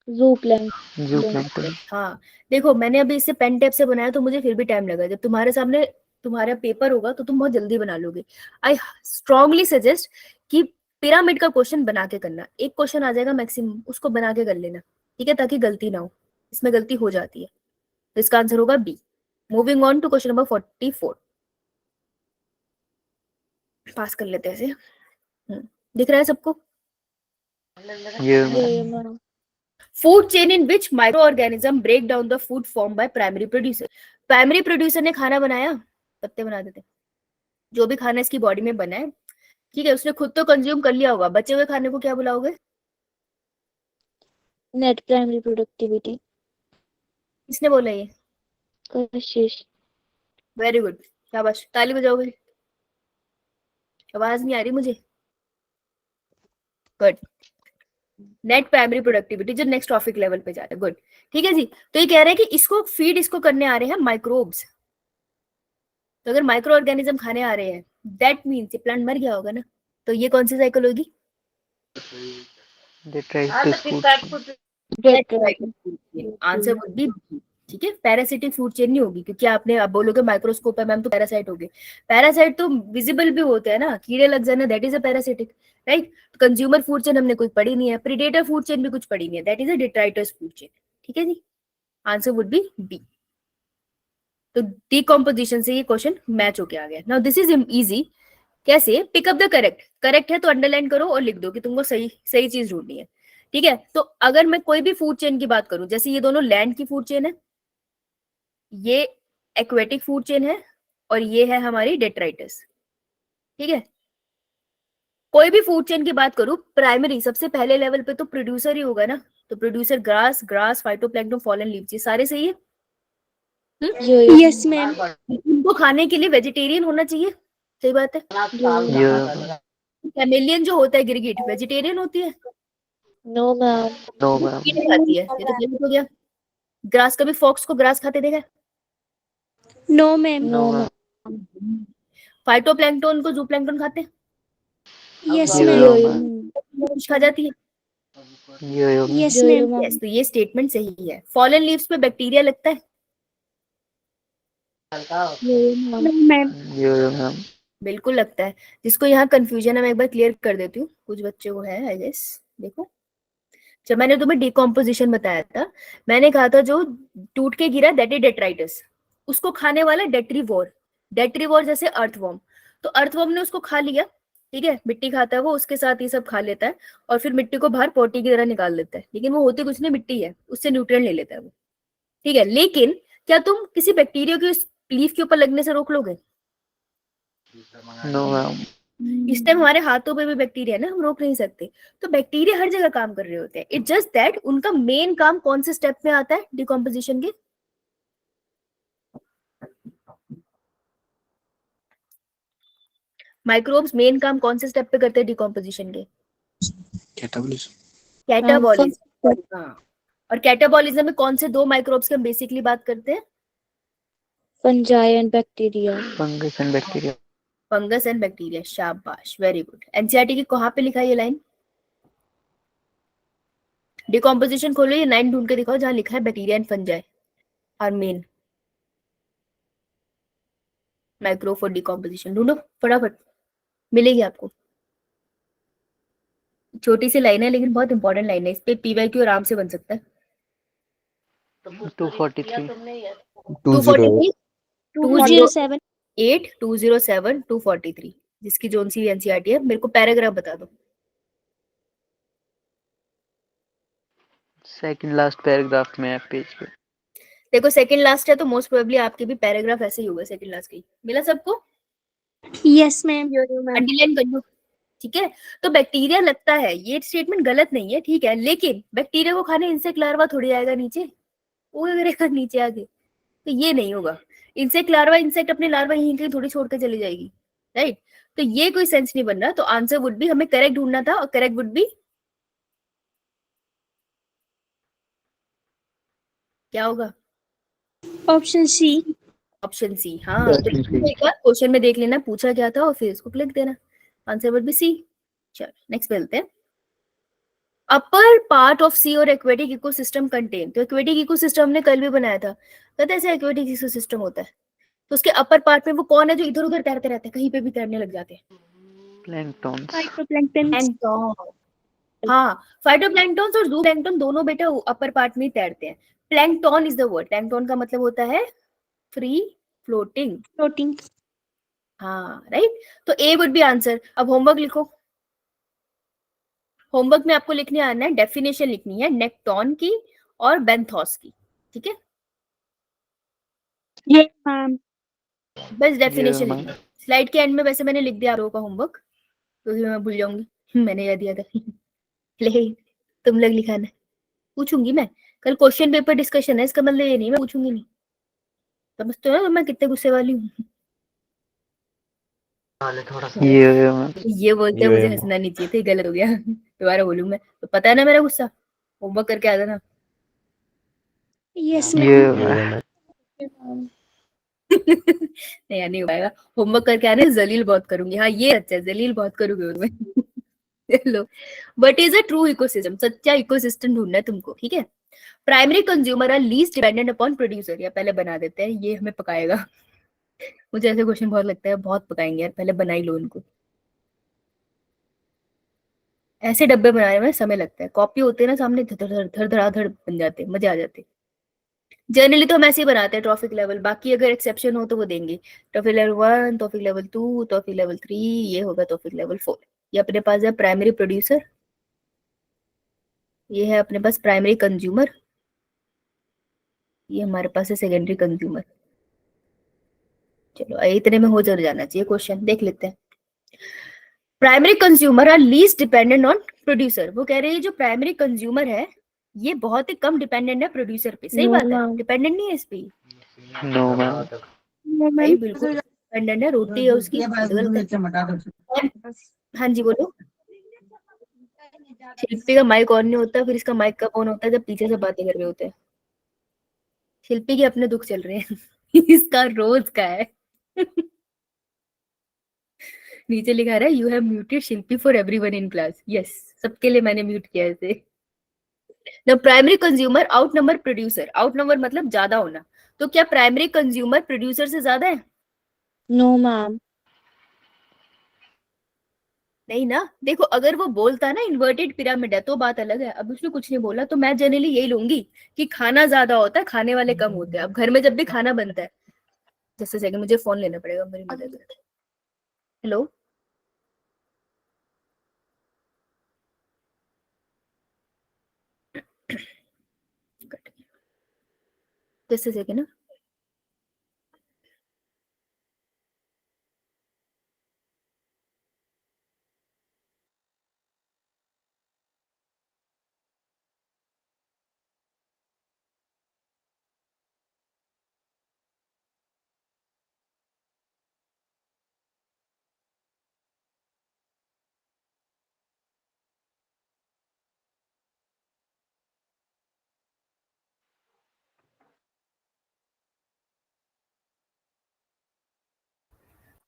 zooplankton. zooplankton, हाँ देखो, मैंने अभी इसे पेन टेप से बनाया तो मुझे फिर भी टाइम लगा। जब तुम्हारे सामने तुम्हारा पेपर होगा तो तुम बहुत जल्दी बना लोगे। आई स्ट्रांगली सजेस्ट कि पिरामिड का क्वेश्चन बना के करना। एक क्वेश्चन आ जाएगा मैक्सिमम, उसको बना के कर लेना, ठीक है, ताकि गलती ना हो। इसमें गलती हो जाती है, तो इसका आंसर होगा B. Moving on to question number 44। Pass कर लेते हैं इसे। दिख रहा है सबको? yeah, Yeah, ma'am. Food chain in which microorganism break down the food form by primary producer. Primary producer ने खाना बनाया, पत्ते बना देते, जो भी खाना इसकी बॉडी में बना है, ठीक है, उसने खुद तो कंज्यूम कर लिया होगा, बचे हुए खाने को क्या बुलाओगे? Net primary productivity. किसने बोला ये? Kashish. वेरी गुड, शाबाश, ताली बजाओगे? आवाज नहीं आ रही मुझे। गुड। नेट प्राइमरी प्रोडक्टिविटी जो नेक्स्ट ट्रॉफिक लेवल पे जा रहा है। गुड, ठीक है जी। तो ये कह रहे हैं कि इसको फीड इसको करने आ रहे हैं माइक्रोब्स। तो अगर माइक्रो ऑर्गेनिज्म खाने आ रहे हैं, दैट मीन्स ये प्लांट मर गया होगा ना। तो ये कौन सी साइकिल होगी? detritus food, answer would B, ठीक है, पैरासिटिक फूड चेन नहीं होगी, क्योंकि आपने अब बोलोगे माइक्रोस्कोप है मैम तो पैरासाइट हो गए। पैरासाइट तो विजिबल भी होते हैं ना, कीड़े लग जाना, that is a parasitic, right. Consumer food chain हमने कुछ पढ़ी नहीं है, प्रीडेटर फूड चेन भी कुछ पढ़ी नहीं है, that is a detritus food chain, ठीक है जी। Answer would be B. तो डिकम्पोजिशन से ये क्वेश्चन मैच होके आ गया। Now this is easy. कैसे? Pick up the correct, correct है तो अंडरलाइन करो और लिख दो कि तुमको सही सही चीज ढूंढनी है, ठीक है। तो अगर मैं कोई भी फूड चेन की बात करूं, जैसे ये दोनों लैंड की फूड चेन है, ये एक्वेटिक फूड चेन है, और ये है हमारी डेट्राइटस, ठीक है। कोई भी फूड चेन की बात करूं, प्राइमरी सबसे पहले लेवल पे तो प्रोड्यूसर ही होगा ना। तो producer grass, phytoplankton, fallen leaves, ये सारे सही है। Yes, ma'am. उनको खाने के लिए वेजिटेरियन होना चाहिए, सही बात है। yeah, कैमेलियन जो होता है गिरगिट, वेजिटेरियन होती है? No, ma'am. no वो ma'am, कीड़े खाती है, ये तो गलत हो गया। ग्रास, कभी फॉक्स को ग्रास खाते देखा? No, ma'am. no ma'am, phytoplankton को जूप्लैंक्टन खाते हैं? Yes, yeah, ma'am. ma'am, fish खा जाती है? yeah, Yes, ma'am. यस, तो ये स्टेटमेंट सही है। फॉलन लीव्स पे बैक्टीरिया लगता है? No, ma'am. yeah ma'am, बिल्कुल लगता है। जिसको यहाँ कंफ्यूजन है मैं एक बार क्लियर कर देती हूँ, कुछ बच्चे को है आई गेस। देखो, जब मैंने तुम्हें डिकम्पोजिशन बताया था, मैंने कहा था जो टूट के गिरा दैट इज डेट्राइटस, उसको खाने वाला डेट्रीवोर। डेट्रीवोर जैसे अर्थवर्म, तो अर्थवर्म ने उसको खा लिया, ठीक है, मिट्टी खाता है वो, उसके साथ ये सब खा लेता है, और फिर मिट्टी को बाहर पोटी की तरह निकाल देता है, लेकिन वो होती कुछ नहीं, मिट्टी है, उससे न्यूट्रिएंट ले लेता है वो, ठीक है। लेकिन क्या तुम किसी बैक्टीरिया को इस लीफ के ऊपर लगने से रोक लोगे? no ma'am, इस टाइम हमारे हाथों पे भी बैक्टीरिया है ना, हम रोक नहीं सकते। तो बैक्टीरिया हर जगह काम कर रहे होते हैं, इट्स जस्ट दैट उनका मेन काम कौन से स्टेप में आता है डिकम्पोजिशन के? माइक्रोब्स मेन काम कौन से स्टेप पे करते हैं डिकम्पोजिशन के? कैटाबॉलिज्म। कैटाबॉलिज्म। हाँ, और कैटाबॉलिज्म में कौन से दो माइक्रोब्स की हम बेसिकली बात करते हैं? Fungi and bacteria. fungus and bacteria, fungus and bacteria, शाबाश, वेरी गुड। एनसीईआरटी की कहाँ पे लिखा है ये लाइन? डिकम्पोजिशन खोलो, ये लाइन ढूंढ के दिखाओ जहां लिखा है bacteria and fungi are main micro for decomposition. ढूंढो फटाफट, मिलेगी आपको। छोटी सी लाइन है लेकिन बहुत इंपॉर्टेंट लाइन है, इस पे पीवाईक्यू आराम से बन सकता है। 243, 243, 207. 8, 207, 243, जिसकी जोन सी एनसीईआरटी है। मेरे को पैराग्राफ बता दो। सेकंड लास्ट पैराग्राफ में है पेज पे, देखो सेकंड लास्ट है तो मोस्ट प्रोबेबली आपके भी पैराग्राफ ऐसे ही होगा, सेकंड लास्ट की। मिला सबको? Yes, ma'am. अंडरलाइन कर लो, ठीक है। तो बैक्टीरिया लगता है, ये स्टेटमेंट गलत नहीं है, ठीक है, लेकिन बैक्टीरिया को खाने इंसेक्ट लार्वा थोड़ी आएगा नीचे, वो करेगा नीचे आगे, तो ये नहीं होगा। इंसेक्ट लार्वा, इंसेक्ट अपने लार्वा यहीं कहीं थोड़ी छोड़ के चली जाएगी, राइट। तो ये कोई सेंस नहीं बन रहा। तो आंसर वुड बी, हमें करेक्ट ढूंढना था, और करेक्ट वुड बी क्या होगा? Option C. Option C. हाँ, तो एक बार क्वेश्चन में देख लेना पूछा क्या था और फिर इसको क्लिक देना। Answer would be C. चलो नेक्स्ट पे चलते हैं। अपर पार्ट ऑफ सी और एक्वेटिक इकोसिस्टम कंटेन, तो एक्वेटिक इकोसिस्टम हमने कल भी बनाया था, पता है ऐसे एक्वेटिक इकोसिस्टम होता है, तो उसके अपर पार्ट में वो कौन है जो इधर उधर तैरते रहते हैं, कहीं पे भी तैरने लग जाते हैं? Planktons. Phytoplankton. प्लैंकटन। हाँ, फाइटोप्लैंक्टन और जूप्लैंक्टन दोनों बेटा अपर पार्ट में ही तैरते हैं। Plankton is the word, plankton का मतलब होता है फ्री फ्लोटिंग। Floating. हाँ राइट, तो ए वुड बी आंसर। अब होमवर्क लिखो, होमवर्क में आपको लिखने आना है, डेफिनेशन लिखनी है नेक्टॉन की और बेंथोस की, ठीक है? Yes, ma'am. बस डेफिनेशन ma'am. लिखना। स्लाइड के एंड में वैसे मैंने लिख दिया आप लोगों का होमवर्क, क्योंकि मैं भूल जाऊंगी, मैंने याद दिया था। ले तुम लोग लिखाना, पूछूंगी मैं कल, क्वेश्चन पेपर डिस्कशन है, इसका मतलब ये नहीं मैं पूछूंगी नहीं, समझते हो ना मैं कितने गुस्से वाली हूँ? Yeah, ma'am. ये बोलते हैं मुझे हंसना नहीं चाहिए था, गलत हो गया। दोबारा बोलूं मैं तो पता है ना मेरा गुस्सा, होमवर्क करके आ जाना। Yes, ma'am. Yeah, ma'am. नहीं यार नहीं हो पाएगा, होमवर्क करके आने जलील बहुत करूंगी। हाँ ये अच्छा है, जलील बहुत करूंगी और मैं। चलो, but is a true ecosystem, सच्चा इकोसिस्टम ढूंढना है तुमको, ठीक है? Primary consumer are least dependent upon producer, या पहले बना देते हैं, ये हमें पकाएगा। मुझे ऐसे क्वेश्चन बहुत लगता है, बहुत पकाएंगे यार, पहले बना ही लो उनको। ऐसे डब्बे बनाने में समय लगता है, कॉपी होते हैं ना सामने, धड़ धड़ाधड़ बन जाते हैं, मजे आ जाते हैं। जनरली तो हम ऐसे ही बनाते हैं ट्रॉफिक लेवल, बाकी अगर एक्सेप्शन हो तो वो देंगे traffic level 1, trophic level 2, trophic level 3, ये होगा ट्रॉफिक लेवल 4। ये अपने पास है प्राइमरी प्रोड्यूसर, ये है अपने पास प्राइमरी कंज्यूमर, ये हमारे पास है सेकेंडरी कंज्यूमर। चलो इतने में हो जाना चाहिए क्वेश्चन, देख लेते हैं। Primary consumer are least dependent on producer, वो कह रहे हैं जो प्राइमरी कंज्यूमर है ये बहुत ही कम डिपेंडेंट है प्रोड्यूसर पे, सही No, बात है, ma'am. डिपेंडेंट नहीं है इस पे। No, ma'am. No, भाई ma'am. बिल्कुल डिपेंडेंट है, रोटी है उसकी, गलत है। हाँ जी बोलो। शिल्पी का माइक ऑन नहीं होता, फिर इसका माइक कब ऑन होता है? जब पीछे से बातें कर रहे होते हैं। शिल्पी के अपने दुख चल रहे हैं। इसका रोज का है। नीचे लिखा रहा है you have muted Shilpi for everyone in class, yes सबके लिए मैंने म्यूट किया है इसे। The primary consumer out number producer, out number मतलब ज्यादा होना, तो क्या प्राइमरी कंज्यूमर प्रोड्यूसर से ज्यादा है? No, ma'am. नहीं ना, देखो अगर वो बोलता ना इन्वर्टेड पिरामिड है तो बात अलग है, अब उसने कुछ नहीं बोला तो मैं जनरली यही लूंगी कि खाना ज्यादा होता है, खाने वाले कम होते हैं। अब घर में जब भी खाना बनता है, जैसे सेकंड मुझे फोन लेना पड़ेगा, मेरी मदद। हेलो, जैसे सेकंड ना,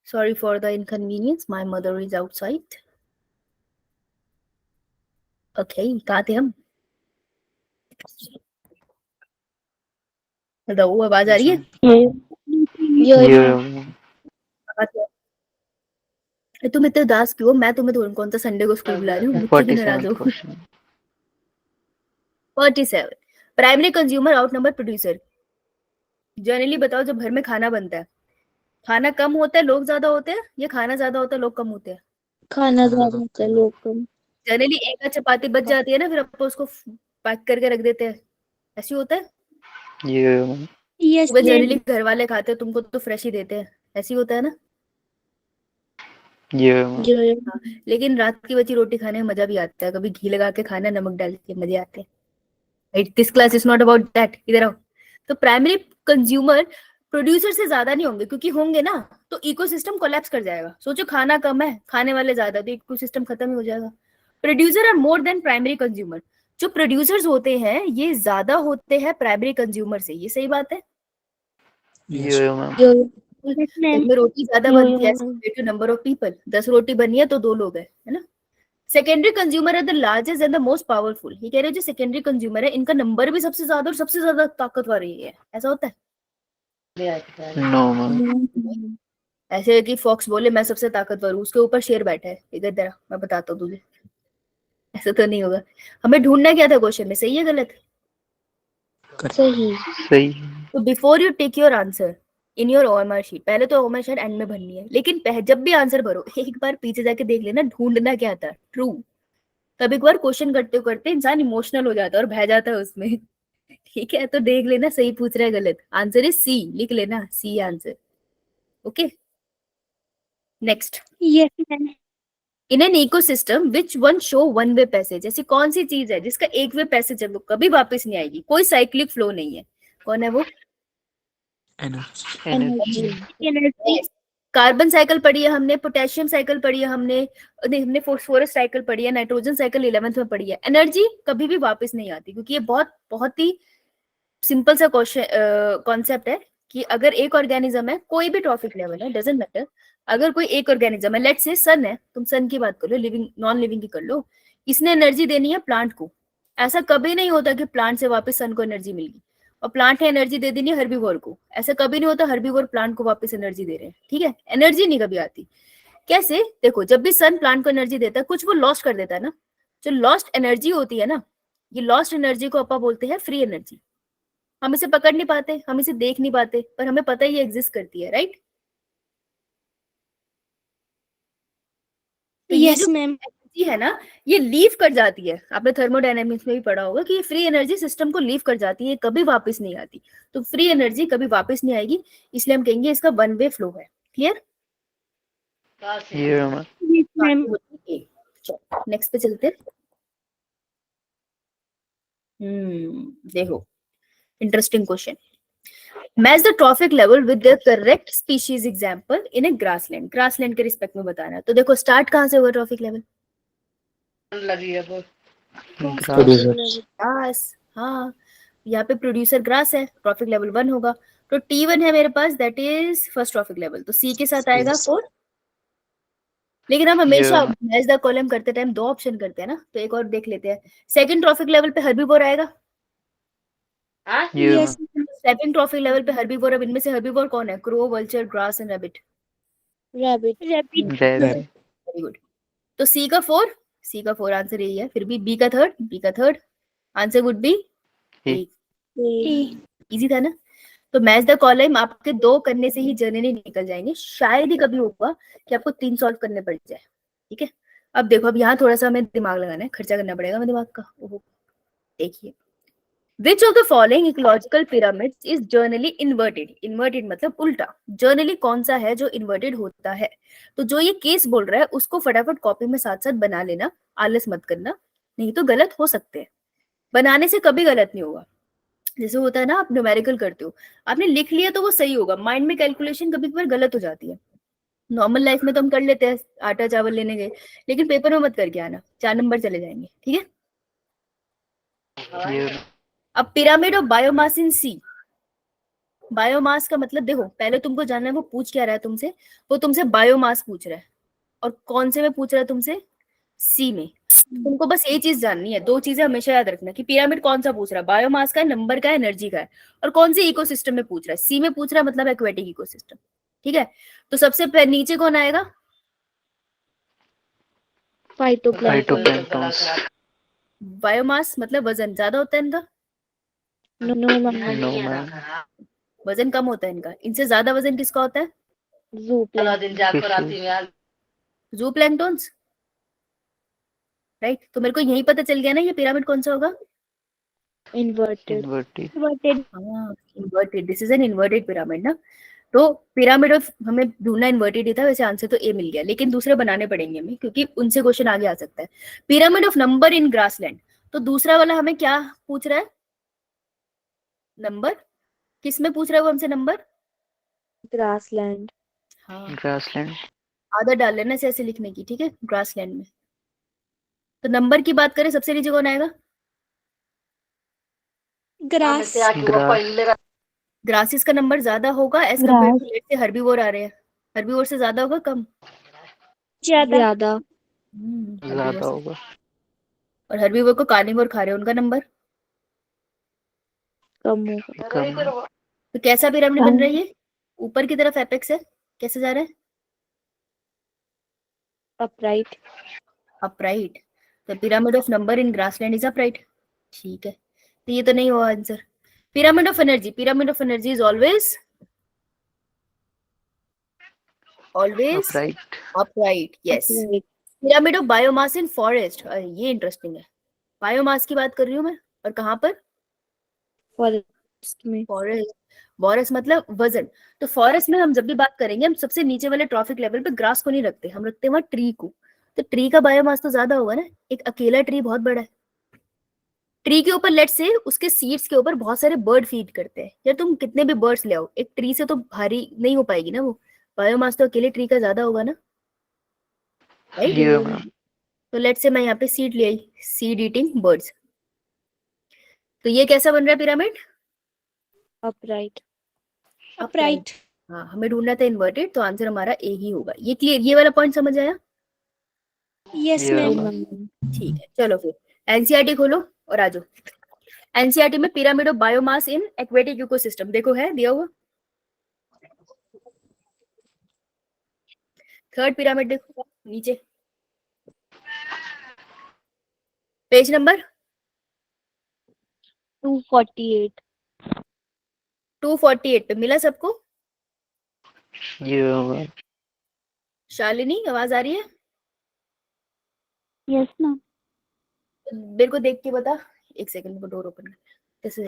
sorry for the inconvenience, my mother is outside. Okay, कहाँ थे हम? बताओ आवाज आ रही है? Yeah, ma'am. तुम इतने उदास क्यों? मैं तुम्हें कौन सा संडे को स्कूल बुला रही हूँ, मुझसे क्यों नाराज 47th हो? question. 47, primary consumer out number producer. Generally बताओ जब घर में खाना बनता है, खाना कम होता है लोग ज्यादा होते हैं, या खाना ज्यादा होता है लोग कम होते हैं? खाना ज्यादा होता है लोग कम। जनरली एक आध चपाती बच जाती है ना, फिर अपन उसको पैक करके रख देते हैं, ऐसे होता है। Yeah, ma'am. Yes, सुबह ma'am. जनरली घर वाले खाते हैं, तुमको तो फ्रेश ही देते हैं, ऐसे ही होता है ना? Yeah, ma'am. Yeah. लेकिन रात की बची रोटी खाने में मजा भी आता है, कभी घी लगा के खाना, नमक डाल के, मजे आते हैं। This class is not about that, इधर आओ। तो प्राइमरी कंज्यूमर प्रोड्यूसर से ज्यादा नहीं होंगे, क्योंकि होंगे ना तो इकोसिस्टम कोलैप्स कर जाएगा। सोचो खाना कम है, खाने वाले ज्यादा, तो इकोसिस्टम खत्म ही हो जाएगा। Producer are more than primary consumer, जो प्रोड्यूसर्स होते हैं ये ज्यादा होते हैं प्राइमरी कंज्यूमर से, ये सही बात है? Yeah, ma'am. Yes, घर ma'am. में रोटी ज्यादा यो, बनती है, यो, नंबर ऑफ पीपल, 10 रोटी बनी है तो 2 लोग है ना? Secondary consumer are the largest and the most powerful. ये कह रहे हैं जो सेकेंडरी कंज्यूमर है इनका नंबर भी सबसे ज्यादा और सबसे ज्यादा ताकतवर ही है, ऐसा होता है? No, ma'am. ऐसे है कि फॉक्स बोले मैं सबसे ताकतवर हूँ, उसके ऊपर शेर बैठा है, इधर जरा मैं बताता हूँ तुझे, ऐसा तो नहीं होगा। हमें ढूंढना क्या था क्वेश्चन में, सही है गलत? सही। सही। तो before you take your answer in your OMR sheet, पहले तो ओएमआर शीट एंड में भरनी है, लेकिन जब भी आंसर भरो एक बार पीछे जाके देख लेना ढूंढना क्या था, ट्रू। तब एक बार क्वेश्चन करते करते इंसान इमोशनल हो जाता है और बह जाता है उसमें। ठीक है, तो देख लेना सही पूछ रहा है गलत। आंसर इज सी, लिख लेना C answer. Okay, next. Yes ma'am. In an ecosystem which one show one way passage, ऐसी कौन सी चीज है जिसका एक वे पैसेज है वो कभी वापस नहीं आएगी, कोई साइक्लिक फ्लो नहीं है? कौन है वो? एनर्जी। एनर्जी। कार्बन साइकिल पढ़ी है हमने, पोटेशियम साइकिल पढ़ी है हमने, नहीं हमने फॉस्फोरस साइकिल पढ़ी है, नाइट्रोजन साइकिल 11th में पढ़ी है। एनर्जी कभी भी वापस नहीं आती, क्योंकि ये बहुत बहुत ही सिंपल सा कॉन्सेप्ट है कि अगर एक ऑर्गेनिज्म है, कोई भी ट्रॉफिक लेवल है, डजंट मैटर, अगर कोई एक ऑर्गेनिज्म है, लेट्स से सन है, तुम सन की बात कर लो, लिविंग नॉन लिविंग की कर लो, इसने एनर्जी देनी है प्लांट को। ऐसा कभी नहीं होता कि प्लांट से वापस सन को एनर्जी मिलेगी, और प्लांट ने एनर्जी दे देनी है हर्बीवोर को, ऐसा कभी नहीं होता हर्बीवोर प्लांट को वापस एनर्जी दे रहे हैं। ठीक है, एनर्जी नहीं कभी आती। कैसे? देखो, जब भी सन प्लांट को एनर्जी देता है, कुछ वो लॉस्ट कर देता है ना, जो लॉस्ट एनर्जी होती है ना, ये लॉस्ट एनर्जी को अपन बोलते हैं फ्री एनर्जी। हम इसे पकड़ नहीं पाते, हम इसे देख नहीं पाते, पर हमें पता है ये एग्जिस्ट करती है, राइट? तो ये यस जो मैम। एनर्जी है ना, ये लीव कर जाती है। आपने थर्मोडायनेमिक्स में भी पढ़ा होगा कि ये फ्री एनर्जी सिस्टम को लीव कर जाती है, कभी वापस नहीं आती। तो फ्री एनर्जी कभी वापस नहीं आएगी, इसलिए हम कहेंगे इसका वन वे फ्लो है। क्लियर? ये मैम। Yes ma'am. नेक्स्ट पे चलते। देखो, interesting question. Match the trophic level with the correct species example in A grassland. Grassland के रिस्पेक्ट में बताना है। तो देखो, स्टार्ट कहां से होगा ट्रॉफिक लेवल? ग्रास। हाँ, यहाँ पे प्रोड्यूसर ग्रास है, ट्रॉफिक लेवल 1 होगा। तो T1 है मेरे पास, that is first trophic level, तो C के साथ आएगा 4। लेकिन हम हमेशा मैच द कॉलम करते टाइम 2 ऑप्शन करते हैं ना, तो एक और देख लेते हैं। सेकंड ट्रॉफिक लेवल पे हर्बीवोर आएगा। यस। सेकंड ट्रॉफिक लेवल पे हर्बीवोर, अब इनमें से हर्बीवोर कौन है? Crow, vulture, grass and rabbit. Rabbit. Very good. तो C का 4, C का 4 आंसर यही है। फिर भी B का third answer would be easy था ना। तो मैच द कॉलम आपके 2 करने से ही जनरली निकल जाएंगे, शायद ही कभी होगा कि आपको 3 सॉल्व करने पड़ जाए। ठीक है, अब देखो, अब यहाँ थोड़ा सा हमें दिमाग लगाना है, खर्चा करना पड़ेगा हमें दिमाग का। देखिए, Which of the following ecological pyramids is generally inverted? Inverted मतलब उल्टा। Generally कौन सा है जो inverted होता है? तो जो ये केस बोल रहा है उसको फटाफट कॉपी में साथ साथ बना लेना, आलस मत करना, नहीं तो गलत हो सकते हैं। बनाने से कभी गलत नहीं होगा। जैसे होता है ना, आप न्यूमेरिकल करते हो, आपने लिख लिया तो वो सही होगा, माइंड में कैलकुलेशन कभी कभी गलत हो जाती है। नॉर्मल लाइफ में तो हम कर लेते हैं, आटा चावल लेने गए, लेकिन पेपर में मत करके आना, 4 नंबर चले जाएंगे। ठीक है, अब pyramid of biomass in C. Biomass का मतलब देखो, पहले तुमको जानना है वो पूछ क्या रहा है तुमसे। वो तुमसे बायोमास पूछ रहा है, और कौन से में पूछ रहा है तुमसे? सी में। तुमको बस ये चीज जाननी है, 2 चीजें हमेशा याद रखना कि पिरामिड कौन सा पूछ रहा है, बायोमास का है, नंबर का है, एनर्जी का है, और कौन से इकोसिस्टम में पूछ रहा है। सी में पूछ रहा है मतलब एक्वेटिक इकोसिस्टम। ठीक है, तो सबसे नीचे कौन आएगा? फाइटोप्लैंक्टन। बायोमास मतलब वजन ज्यादा होता है इनका? No ma'am. वजन कम होता है इनका। इनसे ज्यादा वजन किसका होता है? जू प्लैंक्टन्स, राइट। तो मेरे को यही पता चल गया ना ये पिरामिड कौन सा होगा? Inverted. Inverted, this is an inverted pyramid ना। तो पिरामिड ऑफ हमें ढूंढना इन्वर्टेड ही था, वैसे आंसर तो ए मिल गया, लेकिन दूसरे बनाने पड़ेंगे हमें, क्योंकि उनसे क्वेश्चन आगे आ सकता है। Pyramid of number in grassland, तो दूसरा वाला हमें क्या पूछ रहा है? नंबर। किस में पूछ रहा है वो हमसे नंबर? ग्रासलैंड। हाँ, ग्रासलैंड। आदत डाल लेना ऐसे लिखने की। ठीक है, ग्रासलैंड में। तो नंबर की बात करें, सबसे नीचे कौन आएगा? ग्रास। ग्रासिस का नंबर ज्यादा होगा as compare to, let's say herbivore आ रहे हैं, हर्बीवोर से ज्यादा होगा कम? ज्यादा। ज्यादा herbivores। होगा। और हर्बीवोर को कार्निवोर खा रहे हैं, उनका नंबर कम होगा। कम। तो कैसा पिरामिड बन रहा है ये? ऊपर की तरफ एपेक्स है, कैसे जा रहा है? अपराइट। अपराइट। तो pyramid of number in grassland is upright. ठीक है, तो ये तो नहीं हुआ answer. Pyramid of energy, pyramid of energy is always upright. Upright, yes. Upright. Pyramid of biomass in forest, ये इंटरेस्टिंग है। बायोमास की बात कर रही हूँ मैं, और कहाँ पर? फॉरेस्ट में। फॉरेस्ट। फॉरेस्ट मतलब वजन। तो फॉरेस्ट में हम जब भी बात करेंगे, हम सबसे नीचे वाले ट्रॉफिक लेवल पे ग्रास को नहीं रखते, हम रखते हैं वहां ट्री को। तो ट्री का बायोमास तो ज्यादा होगा ना, एक अकेला ट्री बहुत बड़ा है। ट्री के ऊपर लेट से उसके सीड्स के ऊपर बहुत सारे बर्ड फीड करते हैं। यार तुम कितने भी बर्ड्स ले आओ, एक ट्री से तो भारी नहीं हो पाएगी ना वो। बायोमास तो अकेले ट्री का ज्यादा होगा ना, राइट? ये मैम। तो लेट से मैं यहाँ पे सीड ले आई, सीड ईटिंग बर्ड्स। तो ये कैसा बन रहा है पिरामिड? अपराइट। अपराइट। हाँ, हमें ढूंढना था इन्वर्टेड, तो आंसर हमारा ए ही होगा। ये क्लियर, ये वाला पॉइंट समझ आया? यस ये मैम। मैम। ठीक है, चलो फिर एनसीईआरटी खोलो और आ जाओ। एनसीईआरटी में pyramid of biomass in aquatic ecosystem देखो, है दिया हुआ। थर्ड पिरामिड देखो नीचे, पेज नंबर 248। 248 पे मिला सबको? ये मैम। शालिनी आवाज आ रही है? Yes ma'am. मेरे को देख के बता। एक सेकंड को डोर ओपन कर कैसे।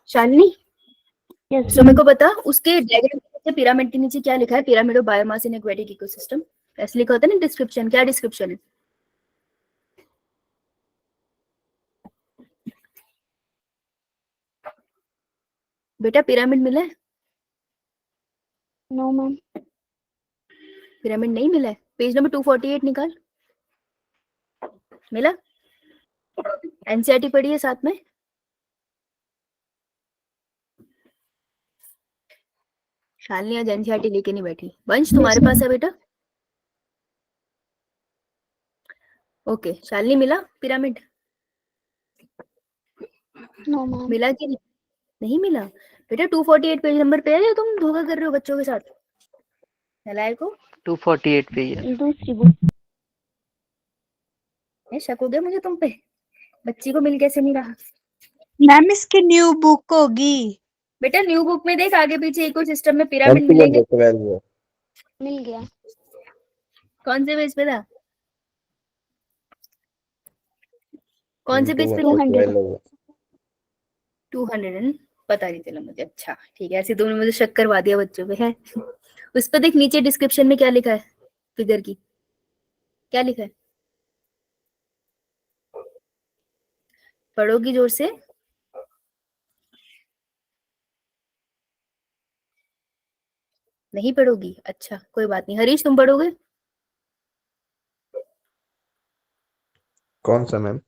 शालिनी, यस तो मेरे को बता, उसके डायग्राम के नीचे, पिरामिड के नीचे क्या लिखा है? Pyramid of biomass in aquatic ecosystem ऐसे लिखा होता है ना डिस्क्रिप्शन। क्या डिस्क्रिप्शन है? बेटा पिरामिड मिला है? No ma'am. पिरामिड नहीं मिला है। पेज नंबर 248 निकाल। मिला? एनसीईआरटी पढ़ी है साथ में? शालिनी आज एनसीईआरटी लेके नहीं बैठी। वंश तुम्हारे पास है बेटा? ओके, शालिनी मिला पिरामिड? No ma'am. मिला कि नहीं? नहीं मिला बेटा। 248 पेज नंबर पे है, या तुम धोखा कर रहे हो बच्चों के साथ? नलायक को 248 पे ही है। दूसरी बुक। शक हो गया मुझे तुम पे। बच्ची को मिल कैसे नहीं रहा? मैम इसकी न्यू बुक होगी। बेटा न्यू बुक में देख, आगे पीछे इकोसिस्टम में पिरामिड मिलेंगे। मिल गया। कौन से पेज पे था? कौन से पेज पे? 200। 200 पता नहीं चला मुझे। अच्छा ठीक है, ऐसे तुमने मुझे शक करवा दिया बच्चों पे है। उस पर देख नीचे डिस्क्रिप्शन में क्या लिखा है फिगर की, क्या लिखा है? पढ़ोगी जोर से? नहीं पढ़ोगी? अच्छा कोई बात नहीं। हरीश तुम पढ़ोगे? कौन सा मैम?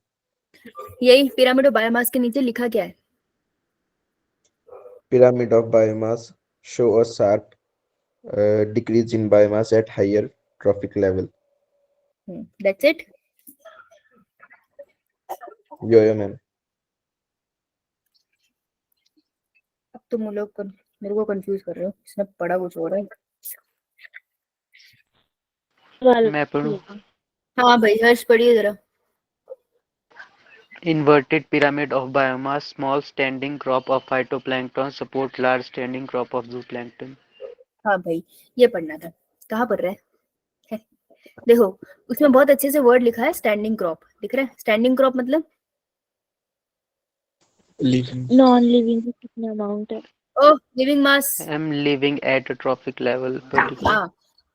यही पिरामिड ऑफ बायोमास के नीचे लिखा क्या है? Pyramid of biomass show a sharp decrease in biomass at higher trophic level. That's it. Yo ma'am. अब तुम लोग मेरे को कंफ्यूज कर रहे हो, इसने पढ़ा कुछ और है। मैं पढ़ूं? हाँ भाई, हर्ष पढ़िए जरा। Inverted pyramid of biomass, small standing crop of phytoplankton support large standing crop of zooplankton. हाँ भाई, ये पढ़ना था। कहाँ पढ़ रहे हैं? देखो उसमें बहुत अच्छे से वर्ड लिखा है, स्टैंडिंग क्रॉप दिख रहा है। स्टैंडिंग क्रॉप मतलब लिविंग। नॉन लिविंग का कितना अमाउंट है? Oh living mass. I'm living at a trophic level पर लिखा है। हाँ,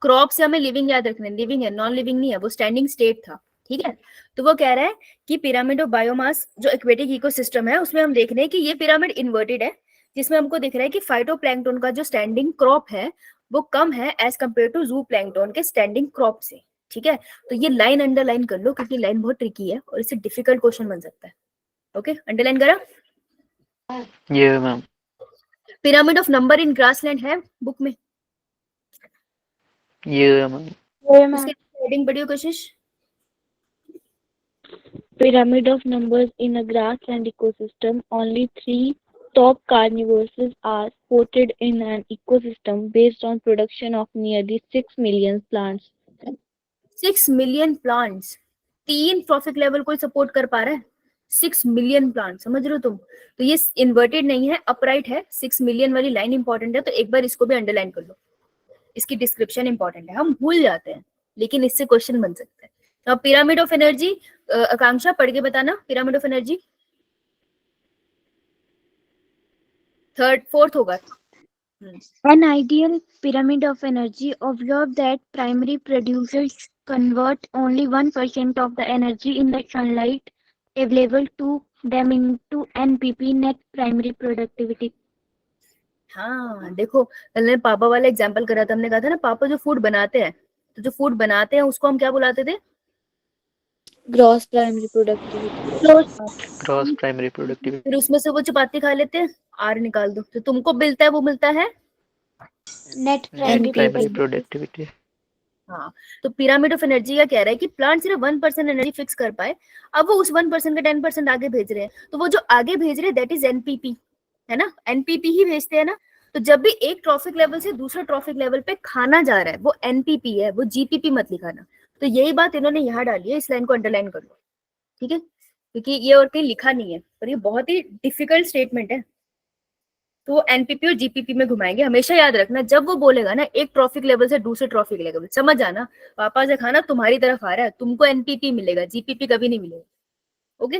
क्रॉप से हमें लिविंग याद रखना है, लिविंग है, नॉन लिविंग नहीं है, वो स्टैंडिंग स्टेट था, ठीक है। तो वो कह रहा है कि पिरामिड ऑफ बायोमास जो एक्वेटिक इकोसिस्टम है उसमें हम देख रहे हैं कि ये पिरामिड इन्वर्टेड है, जिसमें हमको दिख रहा है कि फाइटोप्लैंक्टन का जो स्टैंडिंग क्रॉप है वो कम है एज कम्पेयर टू जू प्लैंक्टन के स्टैंडिंग क्रॉप से, ठीक है। तो ये लाइन अंडरलाइन कर लो क्योंकि लाइन बहुत ट्रिकी है और इससे डिफिकल्ट क्वेश्चन बन सकता है। ओके, अंडरलाइन करा। ये ma'am. Pyramid of number in grassland है बुक में, ये मैम। उसके हेडिंग पढ़ियो कोशिश। Pyramid of numbers in a grassland ecosystem. Only 3 top carnivores are spotted in an ecosystem based on production of nearly 6 million plants. 6 million plants, 3 trophic level कोई support कर पा रहा है? 6 मिलियन प्लांट, समझ रहे हो तुम? तो ये इन्वर्टेड नहीं है, अपराइट है। 6 मिलियन वाली लाइन इंपॉर्टेंट है, तो एक बार इसको भी अंडरलाइन कर लो, इसकी डिस्क्रिप्शन इंपॉर्टेंट है, हम भूल जाते हैं लेकिन इससे क्वेश्चन बन सकता है। तो पिरामिड ऑफ एनर्जी, आकांक्षा पढ़ के बताना, pyramid of energy third fourth होगा। An ideal pyramid of energy observes that primary producers convert only 1% of the energy in the sunlight available to them into NPP, net primary productivity. हाँ देखो, कल ने पापा वाला एग्जांपल करा था, हमने कहा था ना पापा जो फूड बनाते हैं, तो जो फूड बनाते हैं उसको हम क्या बुलाते थे? Gross primary productivity. Cross primary productivity. फिर उसमें से वो चपाती खा लेते हैं, आर निकाल दो, तो तुमको मिलता है वो मिलता है Net प्राइमरी प्रोडक्टिविटी। हाँ। तो पिरामिड ऑफ एनर्जी का कह रहा है कि प्लांट सिर्फ 1% एनर्जी फिक्स कर पाए, अब वो उस 1% का 10% आगे भेज रहे हैं, तो वो जो आगे भेज रहे हैं दैट इज एनपीपी, है ना, एनपीपी ही भेजते हैं ना। तो जब भी एक ट्रॉफिक लेवल से दूसरा ट्रॉफिक लेवल पे खाना जा रहा है वो एनपीपी है, वो जीपीपी मत लिखाना। तो यही बात इन्होंने यहाँ डाली है, इस लाइन को अंडरलाइन कर लो, ठीक है, क्योंकि ये और कहीं लिखा नहीं है, पर ये बहुत ही डिफिकल्ट स्टेटमेंट है। तो एनपीपी और जीपीपी में घुमाएंगे, हमेशा याद रखना जब वो बोलेगा ना एक ट्रॉफिक लेवल से दूसरे ट्रॉफिक लेवल, समझ आना पापा से खाना तुम्हारी तरफ आ रहा है, तुमको एनपीपी मिलेगा, जीपीपी कभी नहीं मिलेगा। Okay,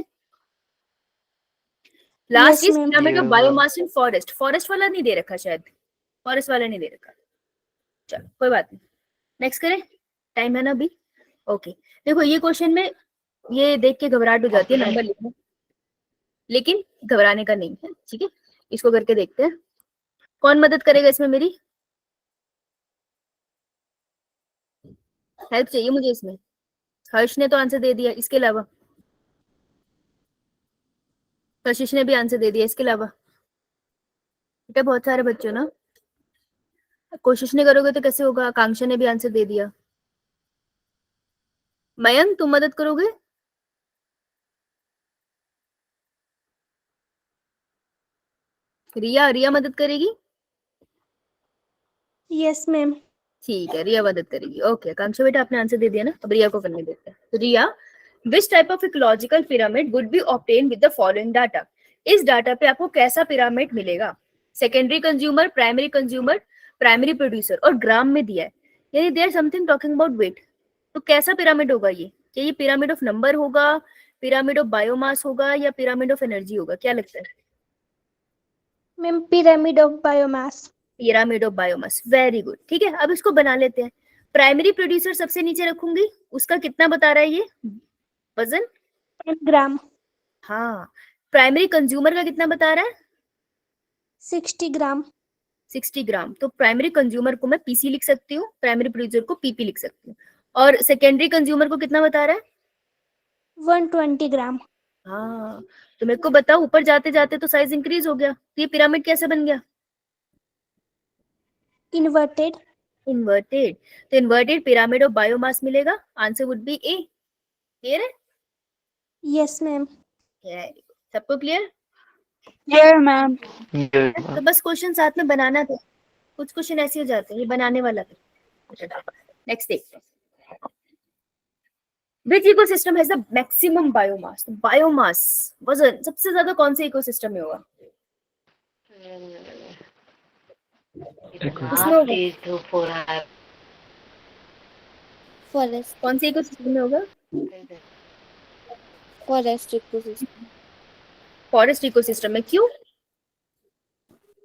last is pyramid of biomass in forest. Forest वाला नहीं दे रखा, शायद फॉरेस्ट वाला नहीं दे रखा, चलो कोई बात नहीं, नेक्स्ट करें, टाइम है ना अभी। ओके देखो, ये क्वेश्चन में ये देख के घबराहट हो जाती है नंबर लिखने, लेकिन घबराने का नहीं है, ठीक है। इसको करके देखते हैं, कौन मदद करेगा इसमें मेरी? हेल्प चाहिए मुझे इसमें। हर्ष ने तो आंसर दे दिया, इसके अलावा कशिश ने भी आंसर दे दिया, इसके अलावा बेटा बहुत सारे बच्चों ना, कोशिश नहीं करोगे तो कैसे होगा। आकांक्षा ने भी आंसर दे दिया। मयंक तुम मदद करोगे? रिया, रिया मदद करेगी? Yes, ma'am. ठीक है, रिया मदद करेगी। ओके आकांक्षा बेटा आपने आंसर दे दिया ना, अब रिया को करने देते हैं। तो Riya, which type of ecological pyramid would be obtain with the following data. इस डाटा पे आपको कैसा पिरामिड मिलेगा? Secondary consumer, primary consumer, primary producer, और ग्राम में दिया है, यानी they're something talking about weight. तो कैसा पिरामिड होगा ये? क्या ये पिरामिड ऑफ नंबर होगा, पिरामिड ऑफ बायोमास होगा, या पिरामिड ऑफ एनर्जी होगा? क्या लगता है? Ma'am, pyramid of biomass. Pyramid of biomass, very good, ठीक है। अब इसको बना लेते हैं। प्राइमरी प्रोड्यूसर सबसे नीचे रखूंगी, उसका कितना बता रहा है ये वजन? 10 gram. हाँ। प्राइमरी कंज्यूमर का कितना बता रहा है? 60 gram. 60 ग्राम। तो प्राइमरी कंज्यूमर को मैं पीसी लिख सकती हूँ, प्राइमरी प्रोड्यूसर को पीपी लिख सकती हूँ। और सेकेंडरी कंज्यूमर को कितना बता रहा है? 120 gram. हाँ, तो मेरे को बताओ, ऊपर जाते जाते तो साइज इंक्रीज हो गया, तो ये पिरामिड कैसे बन गया? Inverted. इन्वर्टेड। तो इन्वर्टेड पिरामिड ऑफ बायोमास मिलेगा, answer would B A. Clear है? Yes, ma'am. सबको क्लियर? Here, ma'am. तो बस क्वेश्चन साथ में बनाना था, कुछ क्वेश्चन ऐसे हो जाते हैं, ये बनाने वाला था। नेक्स्ट देखते हैं, which ecosystem has the maximum biomass? तो बायोमास वजन सबसे ज्यादा कौन से इकोसिस्टम में होगा? उसमें होगा Forest. कौन से इकोसिस्टम में होगा? Forest ecosystem. फॉरेस्ट इकोसिस्टम में। क्यों?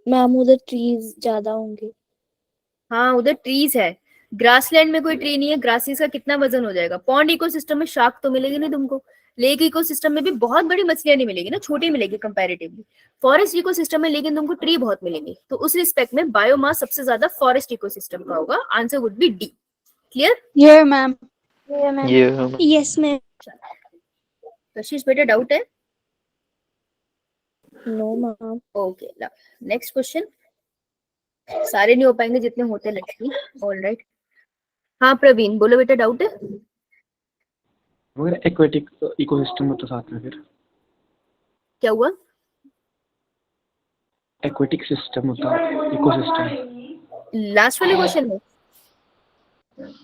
मैम उधर ट्रीज ज्यादा होंगे। हाँ उधर ट्रीज है, ग्रासलैंड में कोई ट्री नहीं है, ग्रासेस का कितना वजन हो जाएगा? पॉन्ड इकोसिस्टम में शार्क तो मिलेगी नहीं तुमको, लेक इकोसिस्टम में भी बहुत बड़ी मछलियां नहीं मिलेगी ना, छोटी मिलेगी कंपैरेटिवली। फॉरेस्ट इकोसिस्टम में लेकिन तुमको ट्री बहुत मिलेंगे, तो उस रिस्पेक्ट में बायोमास सबसे ज्यादा फॉरेस्ट इकोसिस्टम का होगा। Answer would B D. Clear? Yeah, ma'am. Yeah. Yes, ma'am. कशिश बेटा डाउट है? No, ma'am. Okay, next question. सारे नहीं हो पाएंगे जितने होते लड़की। ऑल राइट, हाँ प्रवीण बोलो बेटा, डाउट है? मगर एक्वेटिक इकोसिस्टम होता साथ में फिर क्या हुआ? एक्वेटिक सिस्टम होता इकोसिस्टम। लास्ट वाले क्वेश्चन में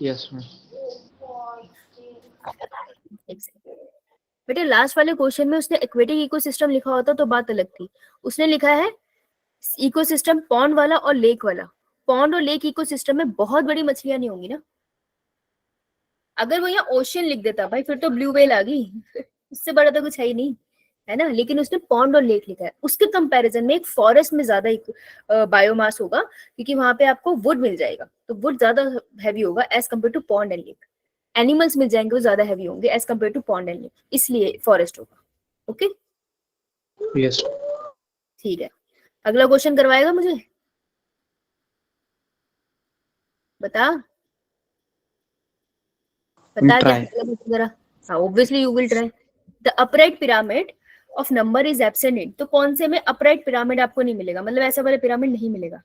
यस मैम। बेटा लास्ट वाले क्वेश्चन में उसने एक्वेटिक इकोसिस्टम लिखा होता तो बात अलग थी। उसने लिखा है इकोसिस्टम पॉन्ड वाला और लेक वाला। पॉन्ड और लेक इकोसिस्टम में बहुत बड़ी मछलियां नहीं होंगी ना। अगर वो यहाँ ओशियन लिख देता भाई फिर तो ब्लू व्हेल आ गई, उससे बड़ा तो कुछ है ही नहीं, है ना। लेकिन उसने पॉन्ड और लेक लिखा है। उसके कंपैरिजन में एक फॉरेस्ट में ज्यादा बायोमास होगा, क्योंकि वहां पे आपको वुड मिल जाएगा, तो वुड ज्यादा हैवी होगा as compare to pond and lake. Animals मिल जाएंगे वो ज्यादा हैवी होंगे as compare to pond and lake, इसलिए फॉरेस्ट होगा। ओके यस ठीक है, अगला क्वेश्चन करवाएगा मुझे, बता बता क्या Try. जरा। हाँ obviously you will try. The upright pyramid of number is absent in, तो कौन से में अपराइट पिरामिड आपको नहीं मिलेगा, मतलब ऐसा वाला पिरामिड नहीं मिलेगा।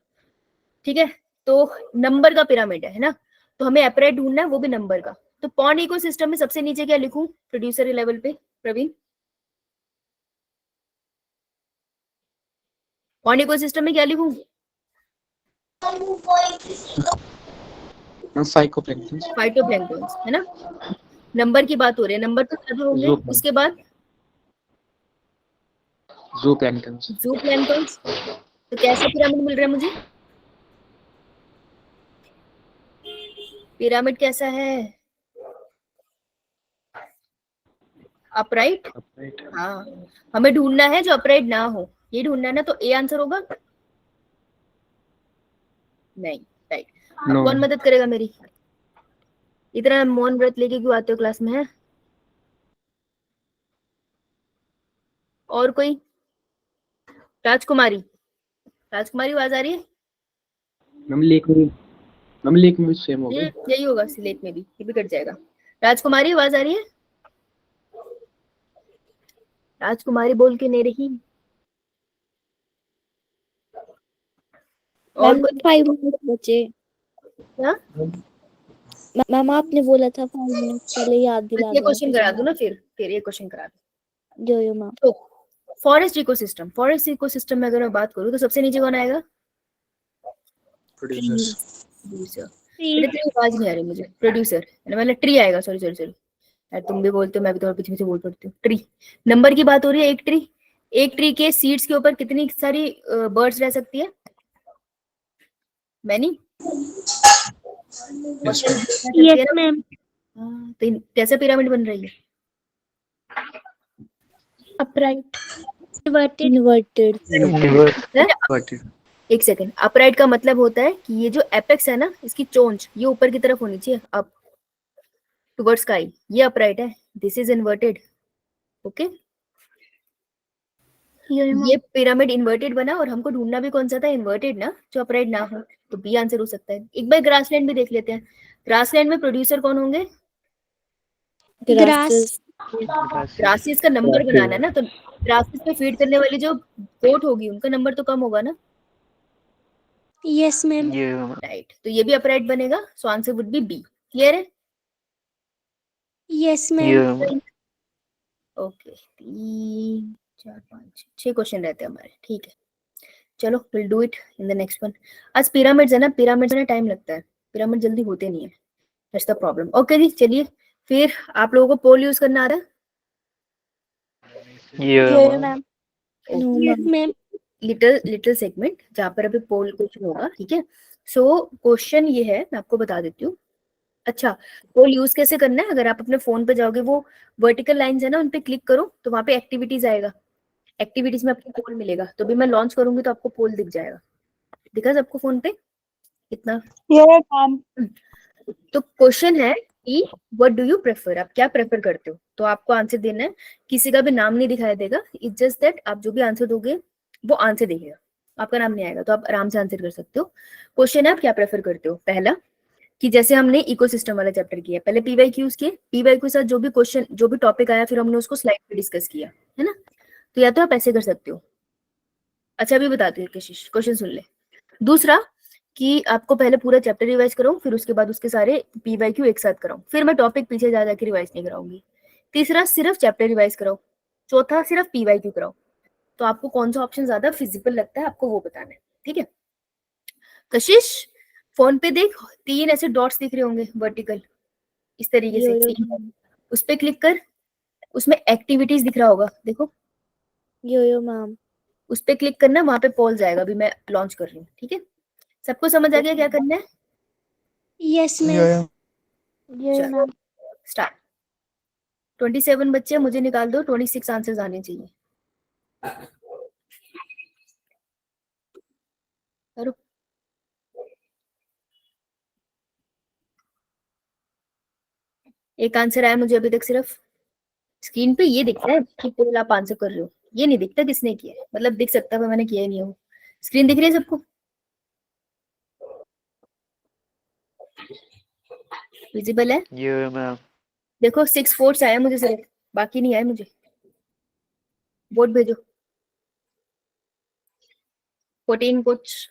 ठीक है, तो नंबर का पिरामिड है ना, तो हमें अपराइट ढूंढना है, वो भी नंबर का। तो पॉन्ड इकोसिस्टम में सबसे नीचे क्या लिखूं प्रोड्यूसर लेवल पे प्रवीण? पॉन्ड इकोसिस्टम में क्या लिखूं? फाइकोप्लैंक्टन। फाइटोप्लैंक्टन्स, है ना। नंबर की बात हो रही है, नंबर तो ज्यादा होंगे। Zooplankton. उसके बाद ज़ूप्लैंक्टन। ज़ूप्लैंक्टन्स। तो कैसा पिरामिड मिल रहा है मुझे? पिरामिड कैसा है? अपराइट। हाँ, हमें ढूंढना है जो अपराइट ना हो, ये ढूंढना है ना, तो ए आंसर होगा। नहीं, राइट। No. कौन मदद करेगा मेरी? इतना मौन व्रत लेके क्यों आते हो क्लास में? है और कोई? राजकुमारी, राजकुमारी आवाज आ रही है? मैम लेक में भी सेम होगा। यही होगा सिलेट में भी, ये भी कट जाएगा। राजकुमारी आवाज आ रही है? राजकुमारी बोल के नहीं रही। और कोई? 5 मिनट बचे। क्या? मैम आपने बोला था 5 मिनट पहले, याद दिला ये देना। क्वेश्चन करा दूं ना, फिर ये क्वेश्चन करा दूं। जो मैम। तो फॉरेस्ट इकोसिस्टम में अगर मैं बात करूं तो सबसे नीचे कौन आएगा? प्रोड्यूसर। तेरी आवाज नहीं आ रही मुझे। प्रोड्यूसर मतलब ट्री आएगा। सॉरी यार, तुम भी बोलते हो, मैं भी तुम्हारे पीछे पीछे बोल पड़ती हूँ। ट्री, नंबर की बात हो रही है। एक ट्री के सीड्स के ऊपर कितनी सारी बर्ड्स रह सकती है? मैनी? Yes ma'am. तो कैसा पिरामिड बन रही है? अपराइट। इन्वर्टेड। एक सेकंड, अपराइट का मतलब होता है कि ये जो एपेक्स है ना, इसकी चोंच ये ऊपर की तरफ होनी चाहिए, अप टुवर्ड्स स्काई, ये अपराइट है। This is inverted. ओके, ये पिरामिड इन्वर्टेड बना और हमको ढूंढना भी कौन सा था? इन्वर्टेड ना, जो अपराइट ना हो। तो बी आंसर हो सकता है। एक बार ग्रासलैंड भी देख लेते हैं। ग्रासलैंड में प्रोड्यूसर कौन होंगे? ग्रास। ग्रासेस का नंबर बनाना है ना, तो ग्रासेस पे फीड करने वाली जो गोट होगी उनका नंबर तो कम होगा ना। Yes ma'am. राइट, तो ये भी अपराइट बनेगा। So answer would be B. Clear है? Yes ma'am. ओके, 3 4 5 6 क्वेश्चन रहते हैं हमारे। ठीक है, चलो will do it in the next one. आज पिरामिड्स है ना, पिरामिड्स में टाइम लगता है, पिरामिड जल्दी होते नहीं है, दैट्स द प्रॉब्लम। ओके जी, चलिए फिर आप लोगों को पोल यूज करना आ रहा है? मैम। लिटिल सेगमेंट जहाँ पर अभी पोल क्वेश्चन होगा। ठीक है, सो क्वेश्चन ये है, मैं आपको बता देती हूँ। अच्छा, पोल यूज कैसे करना है? अगर आप अपने फोन पे जाओगे, वो वर्टिकल लाइंस है ना, उन पे क्लिक करो तो वहां पे एक्टिविटीज आएगा। एक्टिविटीज में आपको पोल मिलेगा, तो भी मैं लॉन्च करूंगी तो आपको पोल दिख जाएगा। दिखा सबको फोन पे इतना? Yeah, ma'am. तो क्वेश्चन है कि व्हाट डू यू प्रेफर, आप क्या प्रेफर करते हो, तो आपको आंसर देना है। किसी का भी नाम नहीं दिखाई देगा, इट्स जस्ट दैट आप जो भी आंसर दोगे वो आंसर देखेगा, आपका नाम नहीं आएगा, तो आप आराम से आंसर कर सकते हो। क्वेश्चन है आप क्या प्रेफर करते हो। पहला कि जैसे हमने इकोसिस्टम वाला चैप्टर किया, पहले पीवाईक्यूज के, पीवाईक्यू के साथ जो भी क्वेश्चन जो भी टॉपिक आया फिर हमने उसको स्लाइड पे डिस्कस किया, है ना। तो या तो आप ऐसे कर सकते हो। अच्छा अभी बताती हूँ कशिश, क्वेश्चन सुन ले। दूसरा कि आपको पहले पूरा चैप्टर रिवाइज कराऊं, फिर उसके बाद उसके सारे पीवाईक्यू एक साथ कराऊं, फिर मैं टॉपिक पीछे जा जाके रिवाइज नहीं कराऊंगी। तीसरा सिर्फ चैप्टर रिवाइज कराओ। चौथा सिर्फ पीवाईक्यू कराओ। तो आपको कौन सा ऑप्शन ज्यादा फिजिबल लगता है आपको वो बताना है, ठीक है। कशिश फोन पे देख, 3 ऐसे डॉट्स दिख रहे होंगे वर्टिकल इस तरीके से, उस पे क्लिक कर, उसमें एक्टिविटीज दिख रहा होगा, देखो यो मैम। उस पे क्लिक करना, वहां पे पोल जाएगा, अभी मैं लॉन्च कर रही हूँ, ठीक है। सबको समझ आ गया क्या करना है। Yes Yeah, ma'am. yeah. यो चलो मैम। स्टार्ट। 27 बच्चे मुझे निकाल दो, 26 आंसर्स आने चाहिए। करो। एक आंसर आया मुझे अभी तक, सिर्फ स्क्रीन पे ये दिखता है कि पोल आप आंसर कर रहे हो, ये नहीं दिखता किसने किया है, मतलब दिख सकता है पर मैंने किया ही नहीं हो। स्क्रीन दिख रही है सबको, विजिबल है। Yeah, ma'am. देखो 6 फोर्ट्स आया मुझे सिर्फ, बाकी नहीं आए मुझे। वोट भेजो। 14 कुछ,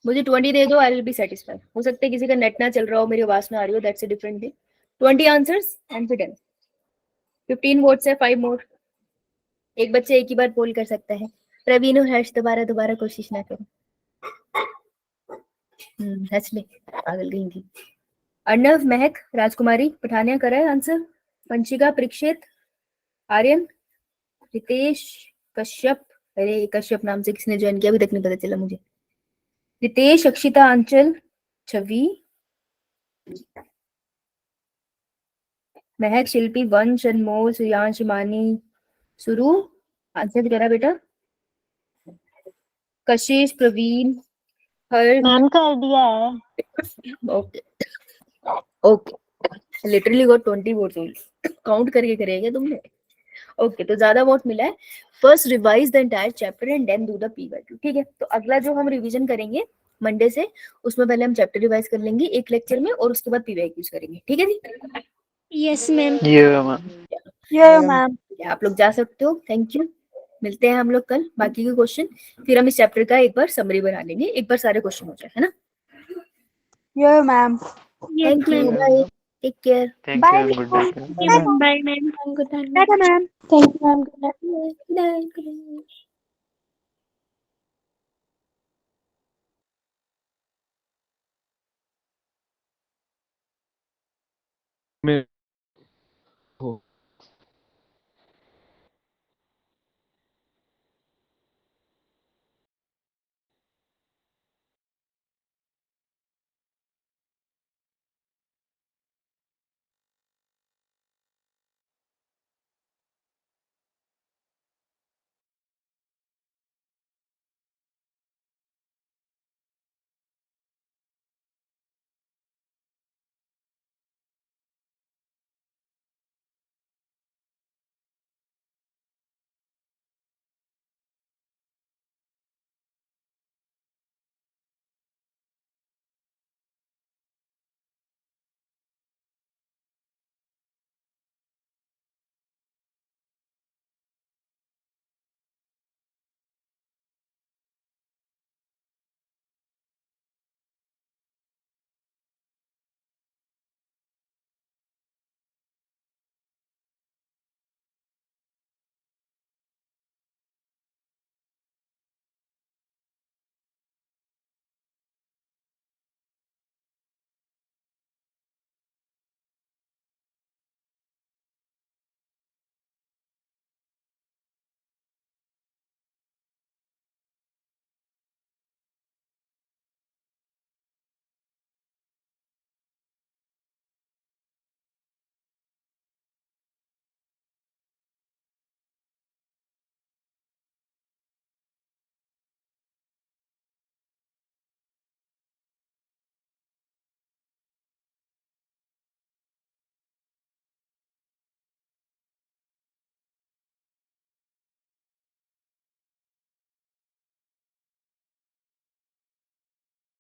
मुझे 20 दे दो, आई विल बी सेटिस्फाइड। हो सकता है किसी का नेट ना चल रहा हो, मेरी आवाज ना आ रही हो, that's a different thing. 20 answers and फिर डन। 15 वोट्स है, 5 मोर। एक बच्चे एक ही बार पोल कर सकता है। प्रवीण और हर्ष दोबारा दोबारा कोशिश ना करो। हर्ष ले, पागल कहीं की। अर्णव, महक, राजकुमारी, पठानिया करा है आंसर। पंचिका, परीक्षित, आर्यन, रितेश, कश्यप, अरे कश्यप नाम से किसने ज्वाइन किया अभी तक नहीं पता चला मुझे। रितेश, अक्षिता, अंचल, छवि, महक, शिल्पी, वंश, अनमोल, सुयांश, मानी, सुरु। आंसर करा बेटा। कशिश, प्रवीण, हर्ष। मैम कर दिया है। Okay okay, literally got 20 votes only. Count करके करेगा तुमने। ओके तो ज्यादा वोट मिला है। First revise the entire chapter and then do the PYQ, ठीक है। तो अगला जो हम रिवीजन करेंगे मंडे से, उसमें पहले हम चैप्टर रिवाइज कर लेंगे एक लेक्चर में और उसके बाद पीवाईक्यूज करेंगे, ठीक है जी। Yes ma'am. Yeah, ma'am. Yeah, ma'am. आप लोग जा सकते हो, थैंक यू। मिलते हैं हम लोग कल बाकी के क्वेश्चन, फिर हम इस चैप्टर का एक बार समरी बना लेंगे, एक बार सारे क्वेश्चन हो जाए, है ना। Yeah, ma'am. Yes thank you, ma'am. Bye, take care. Thank Bye, you and good ma'am. day. Bye ma'am. Good night. Tata, ma'am. Thank you ma'am. Good night. मैं